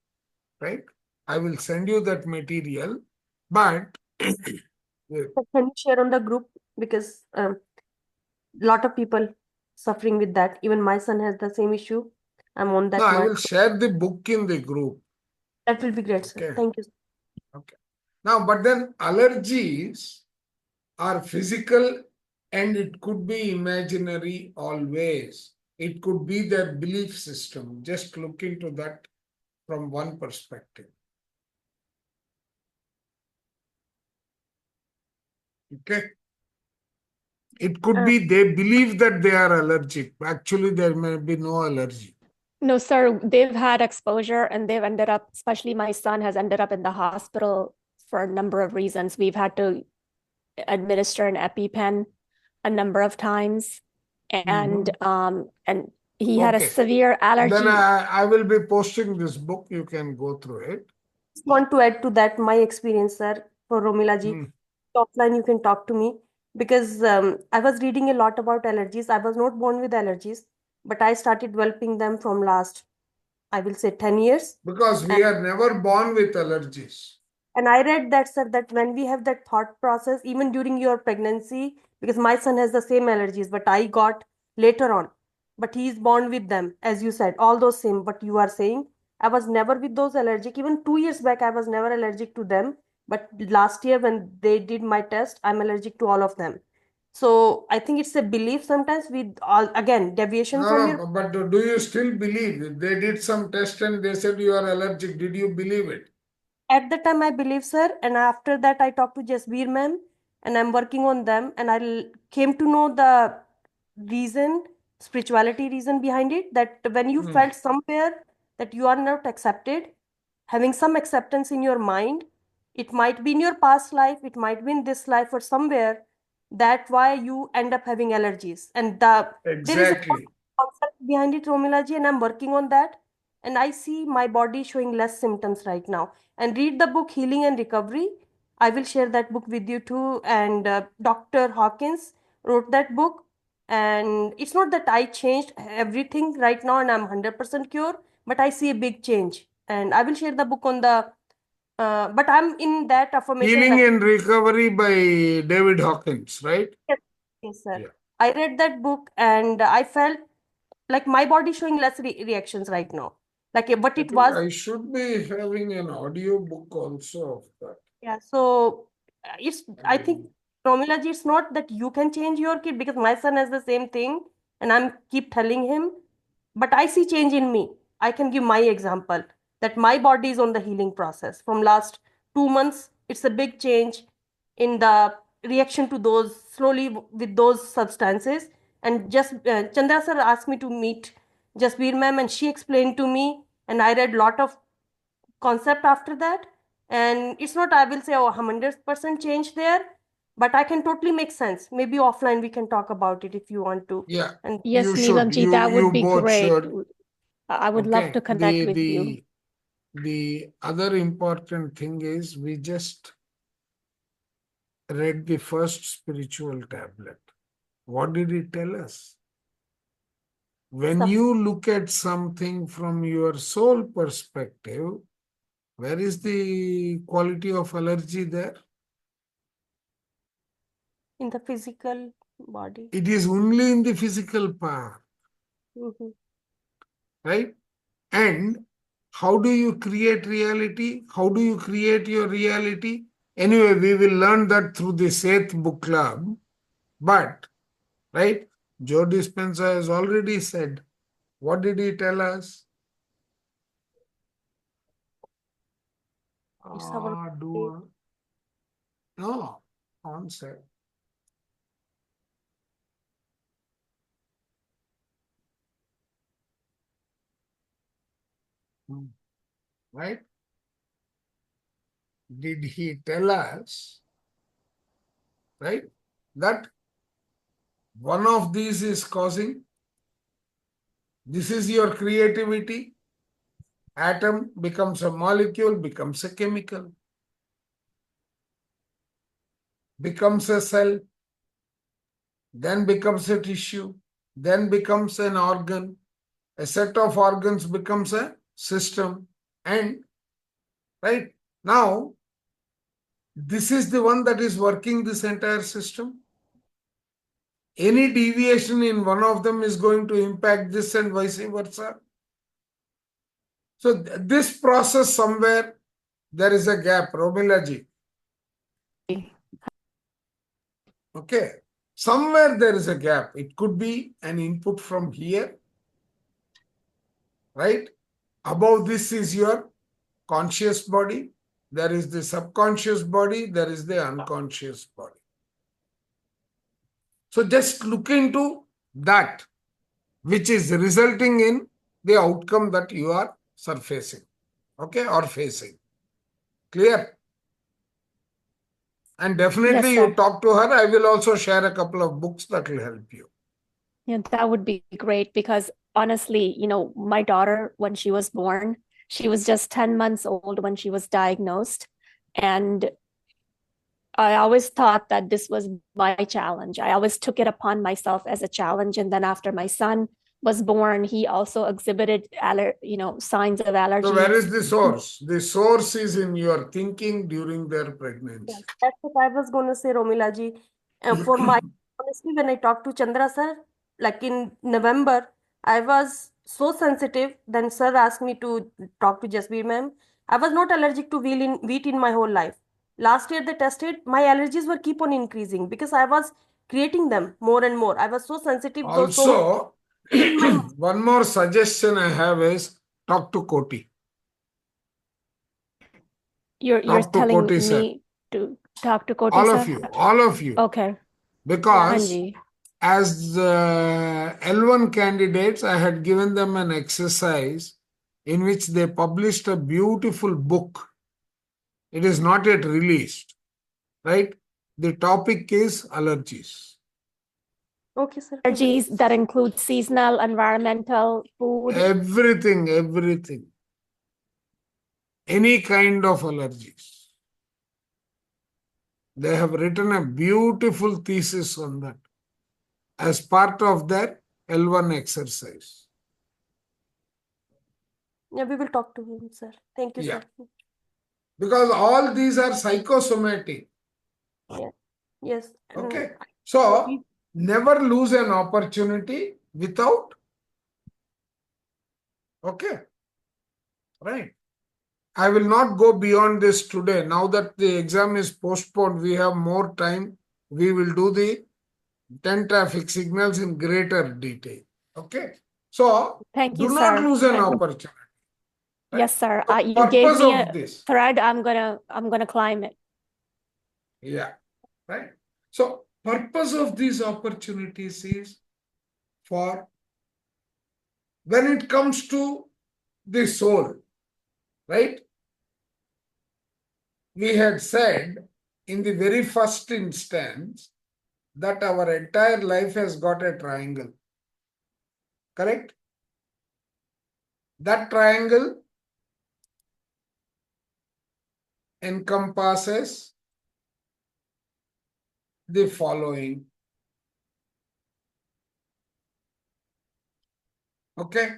right? I will send you that material, but Can you share on the group? Because a lot of people suffering with that. Even my son has the same issue. I'm on that no, I one. will share the book in the group. That will be great, sir. Okay. Thank you. Okay. Now, but then allergies are physical and it could be imaginary always. It could be their belief system. Just look into that from one perspective. Okay. It could be they believe that they are allergic. Actually, there may be no allergy. No, sir, they've had exposure and they've ended up, especially my son has ended up in the hospital for a number of reasons. We've had to administer an EpiPen a number of times, and he had a severe allergy. Then I will be posting this book. You can go through it. Just want to add to that my experience, sir, for Romila ji. Offline, you can talk to me because I was reading a lot about allergies. I was not born with allergies, but I started developing them from last, I will say, 10 years. Because we are never born with allergies. And I read that, sir, that when we have that thought process, even during your pregnancy, because my son has the same allergies, but I got later on. But he is born with them, as you said, all those same. But you are saying, I was never with those allergic. Even 2 years back, I was never allergic to them. But last year, when they did my test, I'm allergic to all of them. So I think it's a belief sometimes with all, again, deviation from your. But do you still believe? They did some test and they said you are allergic. Did you believe it? At the time, I believe, sir. And after that, I talked to Jasbir ma'am and I'm working on them. And I came to know the reason, spirituality reason behind it, that when you felt somewhere that you are not accepted, having some acceptance in your mind. It might be in your past life, it might be in this life or somewhere. That's why you end up having allergies. And there is a Exactly. concept behind it, Romila ji, and I'm working on that. And I see my body showing less symptoms right now. And read the book Healing and Recovery. I will share that book with you too. And Dr. Hawkins wrote that book. And it's not that I changed everything right now and I'm 100% cured, but I see a big change. And I will share the book on the, but I'm in that affirmation Healing practice. and Recovery by David Hawkins, right? Yes, yes, sir. Yeah. I read that book and I felt like my body showing less reactions right now. Like what I it think was. I should be having an audio book also of that. Yeah, so I think, Romila ji, it's not that you can change your kid because my son has the same thing and I'm keep telling him, but I see change in me. I can give my example that my body is on the healing process. From last 2 months, it's a big change in the reaction to those slowly with those substances. And just Chandra sir asked me to meet Jasbir ma'am and she explained to me and I read lot of concept after that. And it's not, I will say, oh, 100% change there, but I can totally make sense. Maybe offline we can talk about it if you want to. Yeah, And Yes, you should. Neelamji, that You would be both great. should. I would love Okay. to connect with you. The other important thing is we just read the first spiritual tablet. What did it tell us? When Sub- you look at something from your soul perspective, where is the quality of allergy there? in the physical body. It is only in the physical part, Mhm. right? And how do you create reality? How do you create your reality? Anyway, we will learn that through the Seth Book Club. But, right, Joe Dispenza has already said, what did he tell us? It's our No, concept. Right? Did he tell us, right, that one of these is causing, this is your creativity, atom becomes a molecule, becomes a chemical, becomes a cell, then becomes a tissue, then becomes an organ, a set of organs becomes a system, and right now, this is the one that is working this entire system. Any deviation in one of them is going to impact this and vice versa. So this process somewhere, there is a gap, Romila ji. Okay. Somewhere there is a gap. It could be an input from here, right? Above this is your conscious body. There is the subconscious body. There is the unconscious body. So just look into that, which is resulting in the outcome that you are surfacing, okay, or facing. Clear? And definitely Yes, you sir. talk to her. I will also share a couple of books that will help you. Yeah, that would be great because honestly, my daughter, when she was born, she was just 10 months old when she was diagnosed. And I always thought that this was my challenge. I always took it upon myself as a challenge. And then after my son was born, he also exhibited signs of allergies. So where is the source? The source is in your thinking during their pregnancy. Yes, that's what I was going to say, Romila ji. For my, honestly, when I talked to Chandra sir, like in November, I was so sensitive. Then sir asked me to talk to Jasbir ma'am. I was not allergic to wheat in my whole life. Last year they tested, my allergies were keep on increasing because I was creating them more and more. I was so sensitive, though so much Also, in my one more suggestion I have is talk to Koti. You're Talk to telling Koti, sir. me to talk to Koti, All sir? of you, all of you. Okay. Because Hanji. as L1 candidates, I had given them an exercise in which they published a beautiful book. It is not yet released, right? The topic is allergies. Okay, sir. Allergies that include seasonal, environmental, food. Everything, everything. Any kind of allergies. They have written a beautiful thesis on that as part of their L1 exercise. Yeah, we will talk to him, sir. Thank you, Yeah. sir. Because all these are psychosomatic. Yes. Okay. So never lose an opportunity without. Okay. Right. I will not go beyond this today. Now that the exam is postponed, we have more time. We will do the 10 traffic signals in greater detail. Okay. So Thank do you, not sir. lose an And- opportunity. Right? Yes, sir. The You gave purpose me of a this. thread. I'm gonna climb it. Yeah. Right. So purpose of these opportunities is for when it comes to the soul, right? We had said in the very first instance that our entire life has got a triangle. Correct? That triangle encompasses the following. Okay?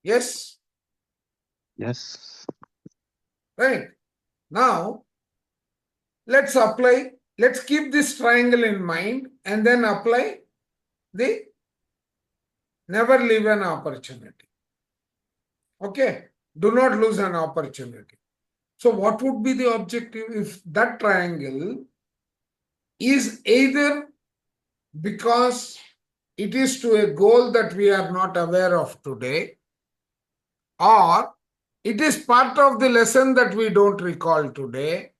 Yes? Yes. Right. Now, let's keep this triangle in mind and then apply the never leave an opportunity. Okay? Do not lose an opportunity. So what would be the objective if that triangle is either because it is to a goal that we are not aware of today, or it is part of the lesson that we don't recall today,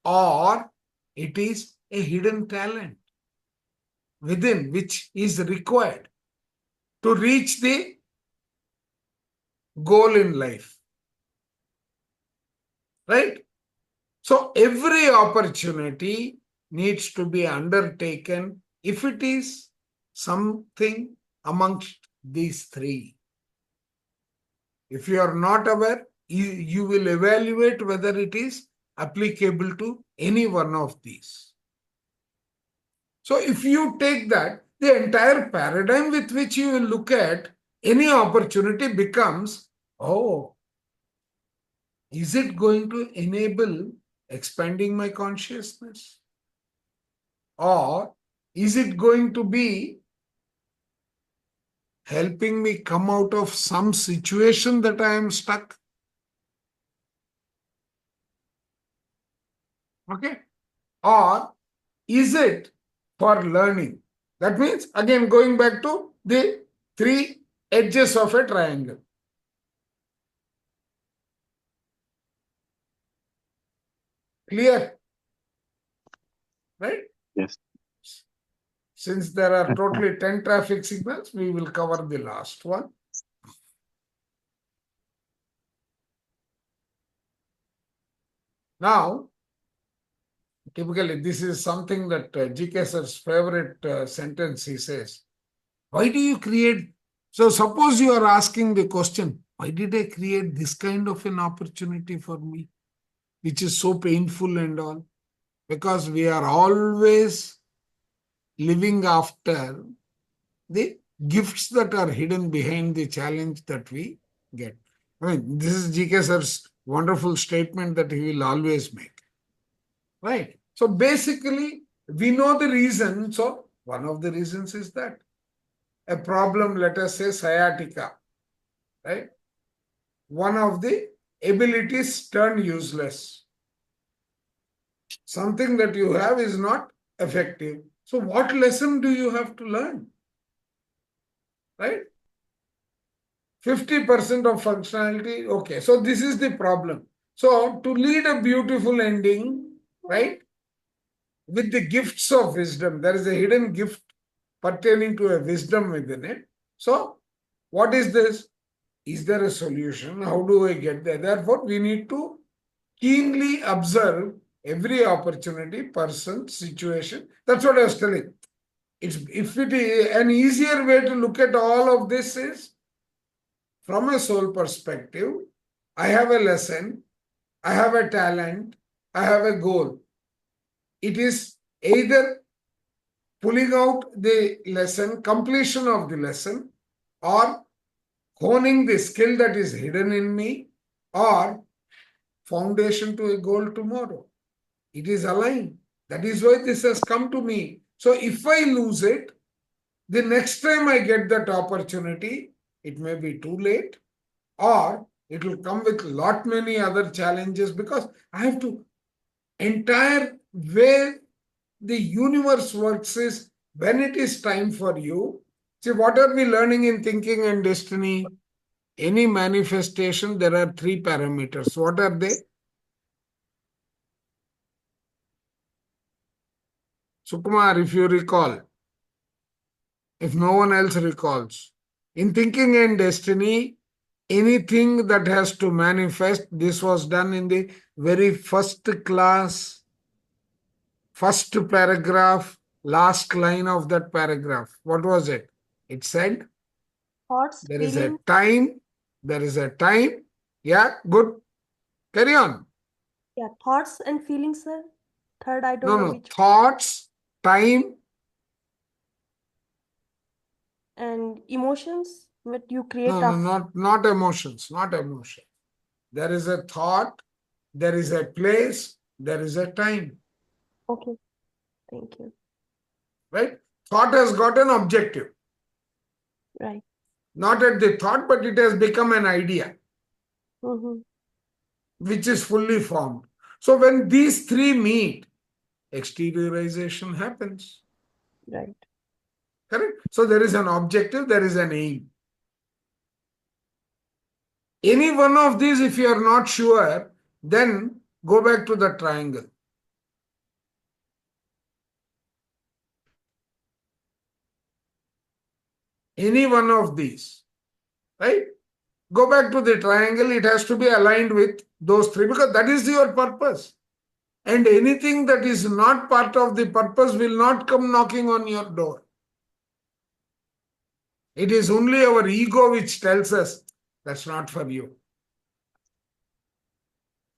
or it is a hidden talent within which is required to reach the goal in life. Right? So every opportunity needs to be undertaken if it is something amongst these three. If you are not aware, you will evaluate whether it is applicable to any one of these. So if you take that, the entire paradigm with which you will look at any opportunity becomes, oh, is it going to enable expanding my consciousness? Or is it going to be helping me come out of some situation that I am stuck? Okay. Or is it for learning? That means, again, going back to the three edges of a triangle. Clear? Right? Yes. Since there are totally 10 traffic signals, we will cover the last one. Now, typically, this is something that G.K. sir's favorite sentence. He says, why do you create? So suppose you are asking the question, why did I create this kind of an opportunity for me, which is so painful and all? Because we are always living after the gifts that are hidden behind the challenge that we get. I mean, this is G.K. sir's wonderful statement that he will always make. Right? So basically, we know the reason. So one of the reasons is that a problem, let us say sciatica, right? One of the abilities turned useless. Something that you have is not effective. So what lesson do you have to learn? Right? 50% of functionality. Okay, so this is the problem. So to lead a beautiful ending, right, with the gifts of wisdom, there is a hidden gift pertaining to a wisdom within it. So what is this? Is there a solution? How do I get there? Therefore, we need to keenly observe every opportunity, person, situation. That's what I was telling. If it is an easier way to look at all of this is from a soul perspective, I have a lesson, I have a talent, I have a goal. It is either pulling out the lesson, completion of the lesson, or honing the skill that is hidden in me, or foundation to a goal tomorrow. It is aligned. That is why this has come to me. So if I lose it, the next time I get that opportunity, it may be too late, or it will come with lot many other challenges, because I have to entire way the universe works is when it is time for you. See, what are we learning in Thinking and Destiny? Any manifestation, there are 3 parameters. What are they? Sukumar, if you recall, if no one else recalls, in Thinking and Destiny, anything that has to manifest, this was done in the very first class, first paragraph, last line of that paragraph. What was it? It said, Thoughts, there is a feelings, time, there is a time. Yeah, good. Carry on. yeah, thoughts and feelings, sir. Third, I don't No, know no. which, Thoughts, time, and emotions, what you create no, not emotions, not emotion. There is a thought, there is a place, there is a time, Okay, thank you. right? Thought has got an objective, Right. not at the thought, but it has become an idea, Mm-hmm. which is fully formed. So when these 3 meet, exteriorization happens, Right. correct? So there is an objective, there is an aim. Any one of these, if you are not sure, then go back to the triangle. Any one of these, right? Go back to the triangle. It has to be aligned with those 3, because that is your purpose. And anything that is not part of the purpose will not come knocking on your door. It is only our ego which tells us that's not for you.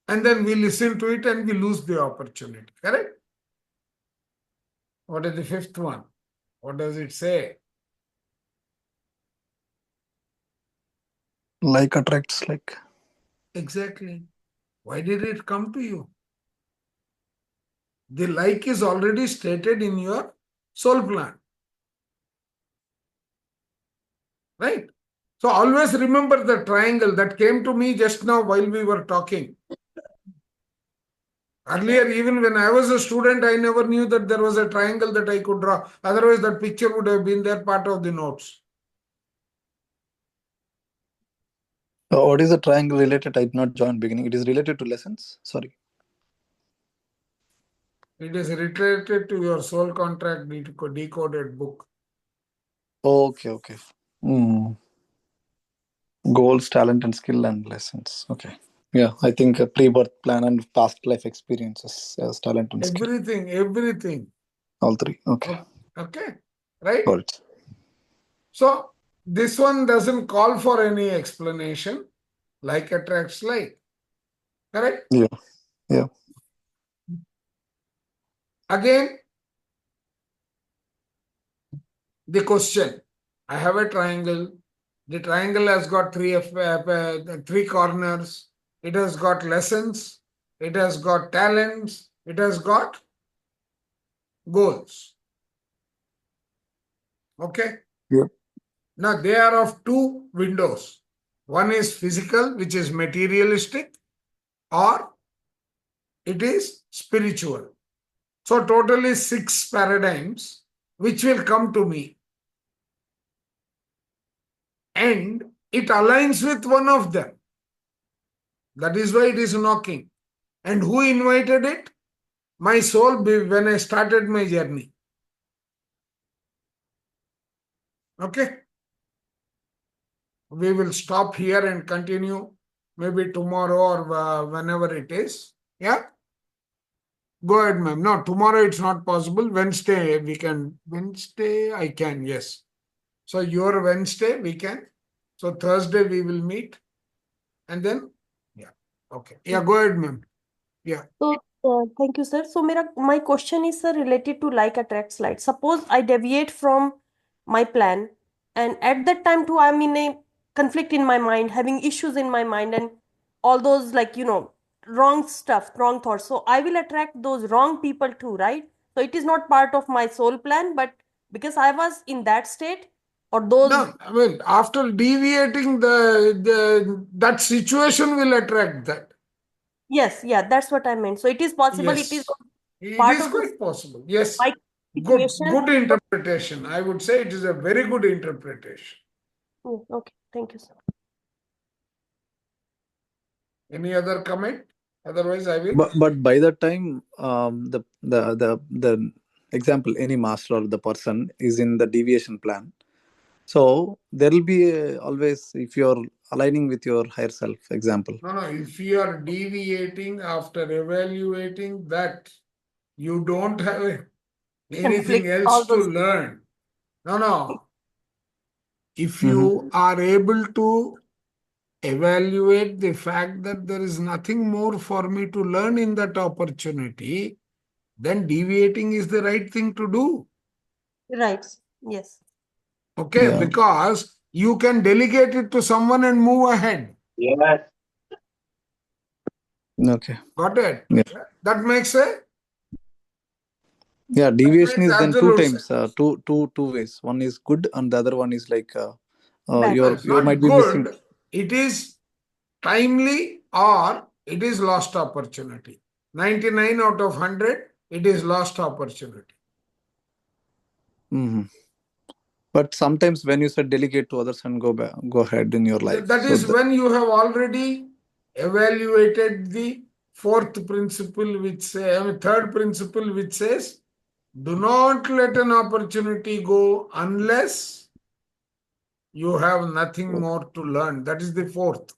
And then we listen to it and we lose the opportunity. Correct? What is the 5th one? What does it say? Like attracts like. Exactly. Why did it come to you? The like is already stated in your soul plan. Right? So always remember the triangle that came to me just now while we were talking. Earlier, even when I was a student, I never knew that there was a triangle that I could draw. Otherwise, that picture would have been there, part of the notes. What is the triangle related? I did not join beginning. It is related to lessons. Sorry. It is related to your soul contract decoded book. Okay, okay. Goals, talent, and skill and lessons. Okay. Yeah, I think a pre-birth plan and past life experiences as talent and skill. Everything. All 3. Okay. Okay. Right? Got it. So this one doesn't call for any explanation. Like attracts like. Correct? Yeah. Yeah. Again, the question. I have a triangle. The triangle has got 3 corners. It has got lessons. It has got talents. It has got goals. Okay? Yeah. Now they are of 2 windows. One is physical, which is materialistic, or it is spiritual. So totally 6 paradigms which will come to me. And it aligns with one of them. That is why it is knocking. And who invited it? My soul when I started my journey. Okay? We will stop here and continue maybe tomorrow or whenever it is. Yeah? Go ahead, ma'am. No, tomorrow it's not possible. Wednesday we can. Wednesday I can, yes. So your Wednesday we can. So Thursday we will meet. And then, yeah. Okay. Yeah, go ahead, ma'am. Yeah. So, thank you, sir. So, my question is, sir, related to like attracts like. Suppose I deviate from my plan, and at that time too, I'm in a conflict in my mind, having issues in my mind, and all those like wrong stuff, wrong thoughts. So I will attract those wrong people too, right? So it is not part of my soul plan, but because I was in that state, or those. No, I mean, after deviating that situation will attract that. Yes, yeah, that's what I meant. So it is possible. It is Yes. It part is of the quite possible. Yes. my Good, situation. good interpretation. I would say it is a very good interpretation. Okay, thank you, sir. Any other comment? Otherwise, I will. But by that time, the example, any master or the person is in the deviation plan. So there will be always, if you're aligning with your higher self, example. No, if you are deviating after evaluating that, you don't have anything Conflict, else all to those. learn. No. If you are able to evaluate the fact that there is nothing more for me to learn in that opportunity, then deviating is the right thing to do. Right. Yes. Okay, Yeah. because you can delegate it to someone and move ahead. Yes. Okay. Got it? Yeah. That makes a Yeah, deviation makes is then two absolute times, sense. two ways. One is good, and the other one is like Bad. No, you it's not might be missing. good. It is timely or it is lost opportunity. 99 out of 100, it is lost opportunity. But sometimes when you said delegate to others and go ahead in your life. That so is when you have already evaluated the fourth principle, which third principle, which says, do not let an opportunity go unless you have nothing more to learn. That is the fourth.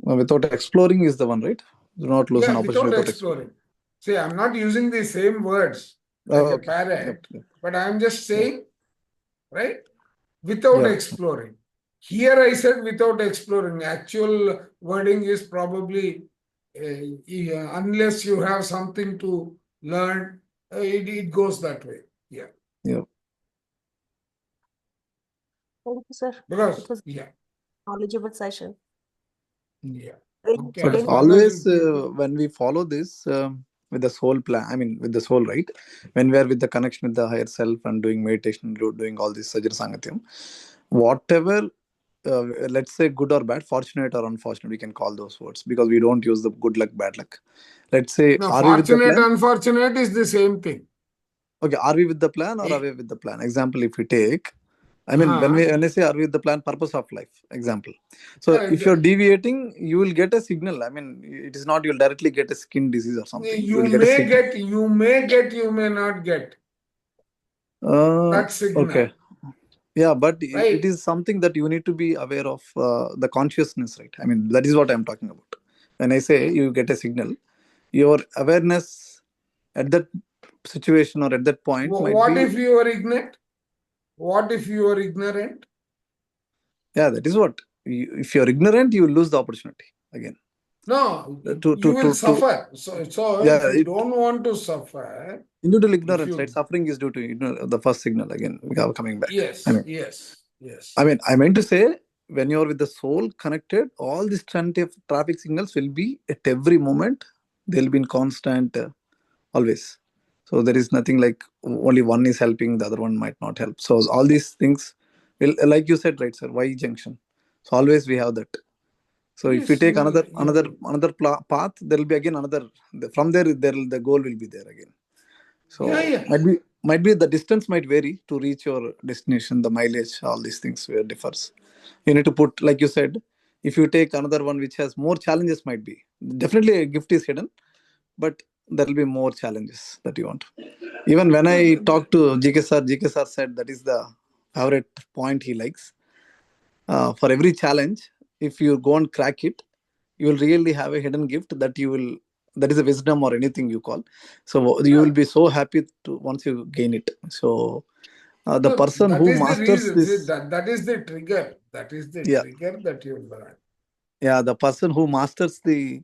without exploring is the one, right? Do not lose an opportunity without without exploring. See, I'm not using the same words like a parrot, but I'm just saying, right? Without exploring. Here I said without exploring. Actual wording is probably unless you have something to learn, it goes that way. Yeah. Thank you, sir. Because, It was knowledgeable session. Yeah. Very Okay. But As explained. long as always you when we follow this with the soul plan, I mean with the soul, right? When we are with the connection with the higher self and doing meditation, doing all this Sajjana Sangatyam, whatever, let's say good or bad, fortunate or unfortunate, we can call those words because we don't use the good luck, bad luck. Let's say, no, are we with the fortunate, plan? unfortunate is the same thing. Okay, are we with the plan or are we with the plan? Example, if we take, I mean, when I say are we with the plan, purpose of life, example. So if you're deviating, you will get a signal. I mean, it is not you'll directly get a skin disease or something. You will get a may signal. get, you may not get that signal. Okay. Yeah, but Right. it is something that you need to be aware of the consciousness, right? I mean, that is what I'm talking about. When I say you get a signal, your awareness at that situation or at that point might What be. if you are ignorant? What if you are ignorant? Yeah, that is what. If you're ignorant, you will lose the opportunity again. No, you will suffer. So yeah, if you don't want to suffer. Individual ignorance, right? Suffering is due to the first signal again. We are coming back. Yes, I mean, yes. I mean, I meant to say, when you're with the soul connected, all these traffic signals will be at every moment. They'll be in constant, always. So there is nothing like only one is helping, the other one might not help. So all these things will, like you said, right, sir? Y junction. So always we have that. So if we take another path, there will be again another. From there, the goal will be there again. So might be the distance might vary to reach your destination, the mileage, all these things differs. You need to put, like you said, if you take another one which has more challenges, might be definitely a gift is hidden, but there will be more challenges that you want. Even when I talked to GK sir said that is the favorite point he likes. For every challenge, if you go and crack it, you will really have a hidden gift that is a wisdom or anything you call. So you will be so happy to once you gain it. So the No, person that who is the masters reason. See, this, that is the trigger. That is the yeah, trigger that you learn. yeah, the person who masters the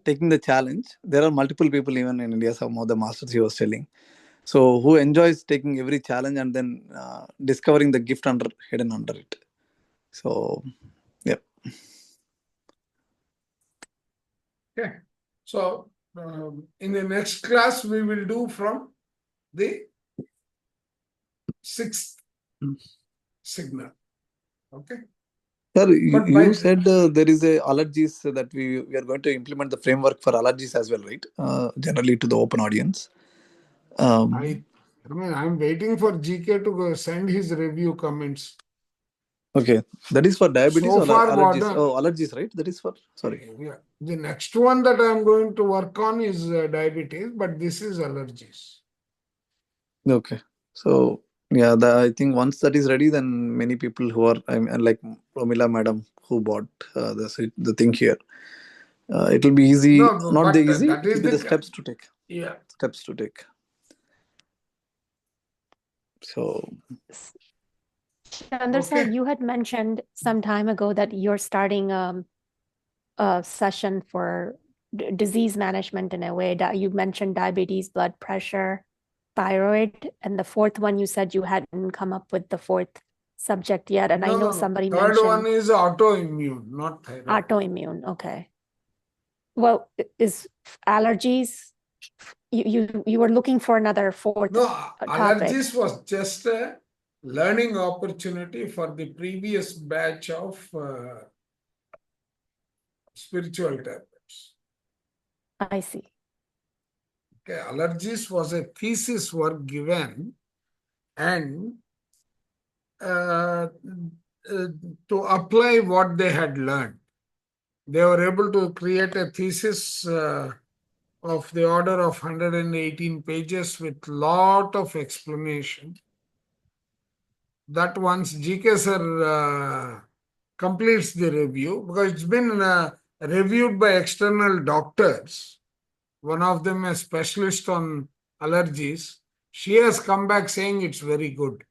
taking the challenge. There are multiple people even in India. Some of the masters he was telling. So who enjoys taking every challenge and then discovering the gift hidden under it. So yeah. Okay. So in the next class, we will do from the sixth signal. Okay. Sir, But you said there is a allergies that we are going to implement the framework for allergies as well, right? Generally to the open audience. I mean, I'm waiting for GK to go send his review comments. Okay, that is for diabetes So or far, allergies? Gordon, Oh, allergies, right? That is for, sorry. yeah. The next one that I'm going to work on is diabetes, but this is allergies. Okay, so yeah, I think once that is ready, then many people who are, I mean, like Romila madam who bought the thing here, it will be easy. No, Not but the easy. that It will is be the the steps to take. yeah. Steps to take. So Chandra sir, Okay. you had mentioned some time ago that you're starting a session for disease management in a way. That you mentioned diabetes, blood pressure, thyroid, and the fourth one you said you hadn't come up with the fourth subject yet. And I know No. somebody Third one mentioned is autoimmune, not thyroid. autoimmune. Okay. Well, is allergies? You were looking for another fourth No, topic. allergies was just a learning opportunity for the previous batch of spiritual tablets. I see. Okay, allergies was a thesis work given and to apply what they had learned. They were able to create a thesis of the order of 118 pages with lot of explanation. That once GK sir completes the review, because it's been reviewed by external doctors, one of them a specialist on allergies, she has come back saying it's very good.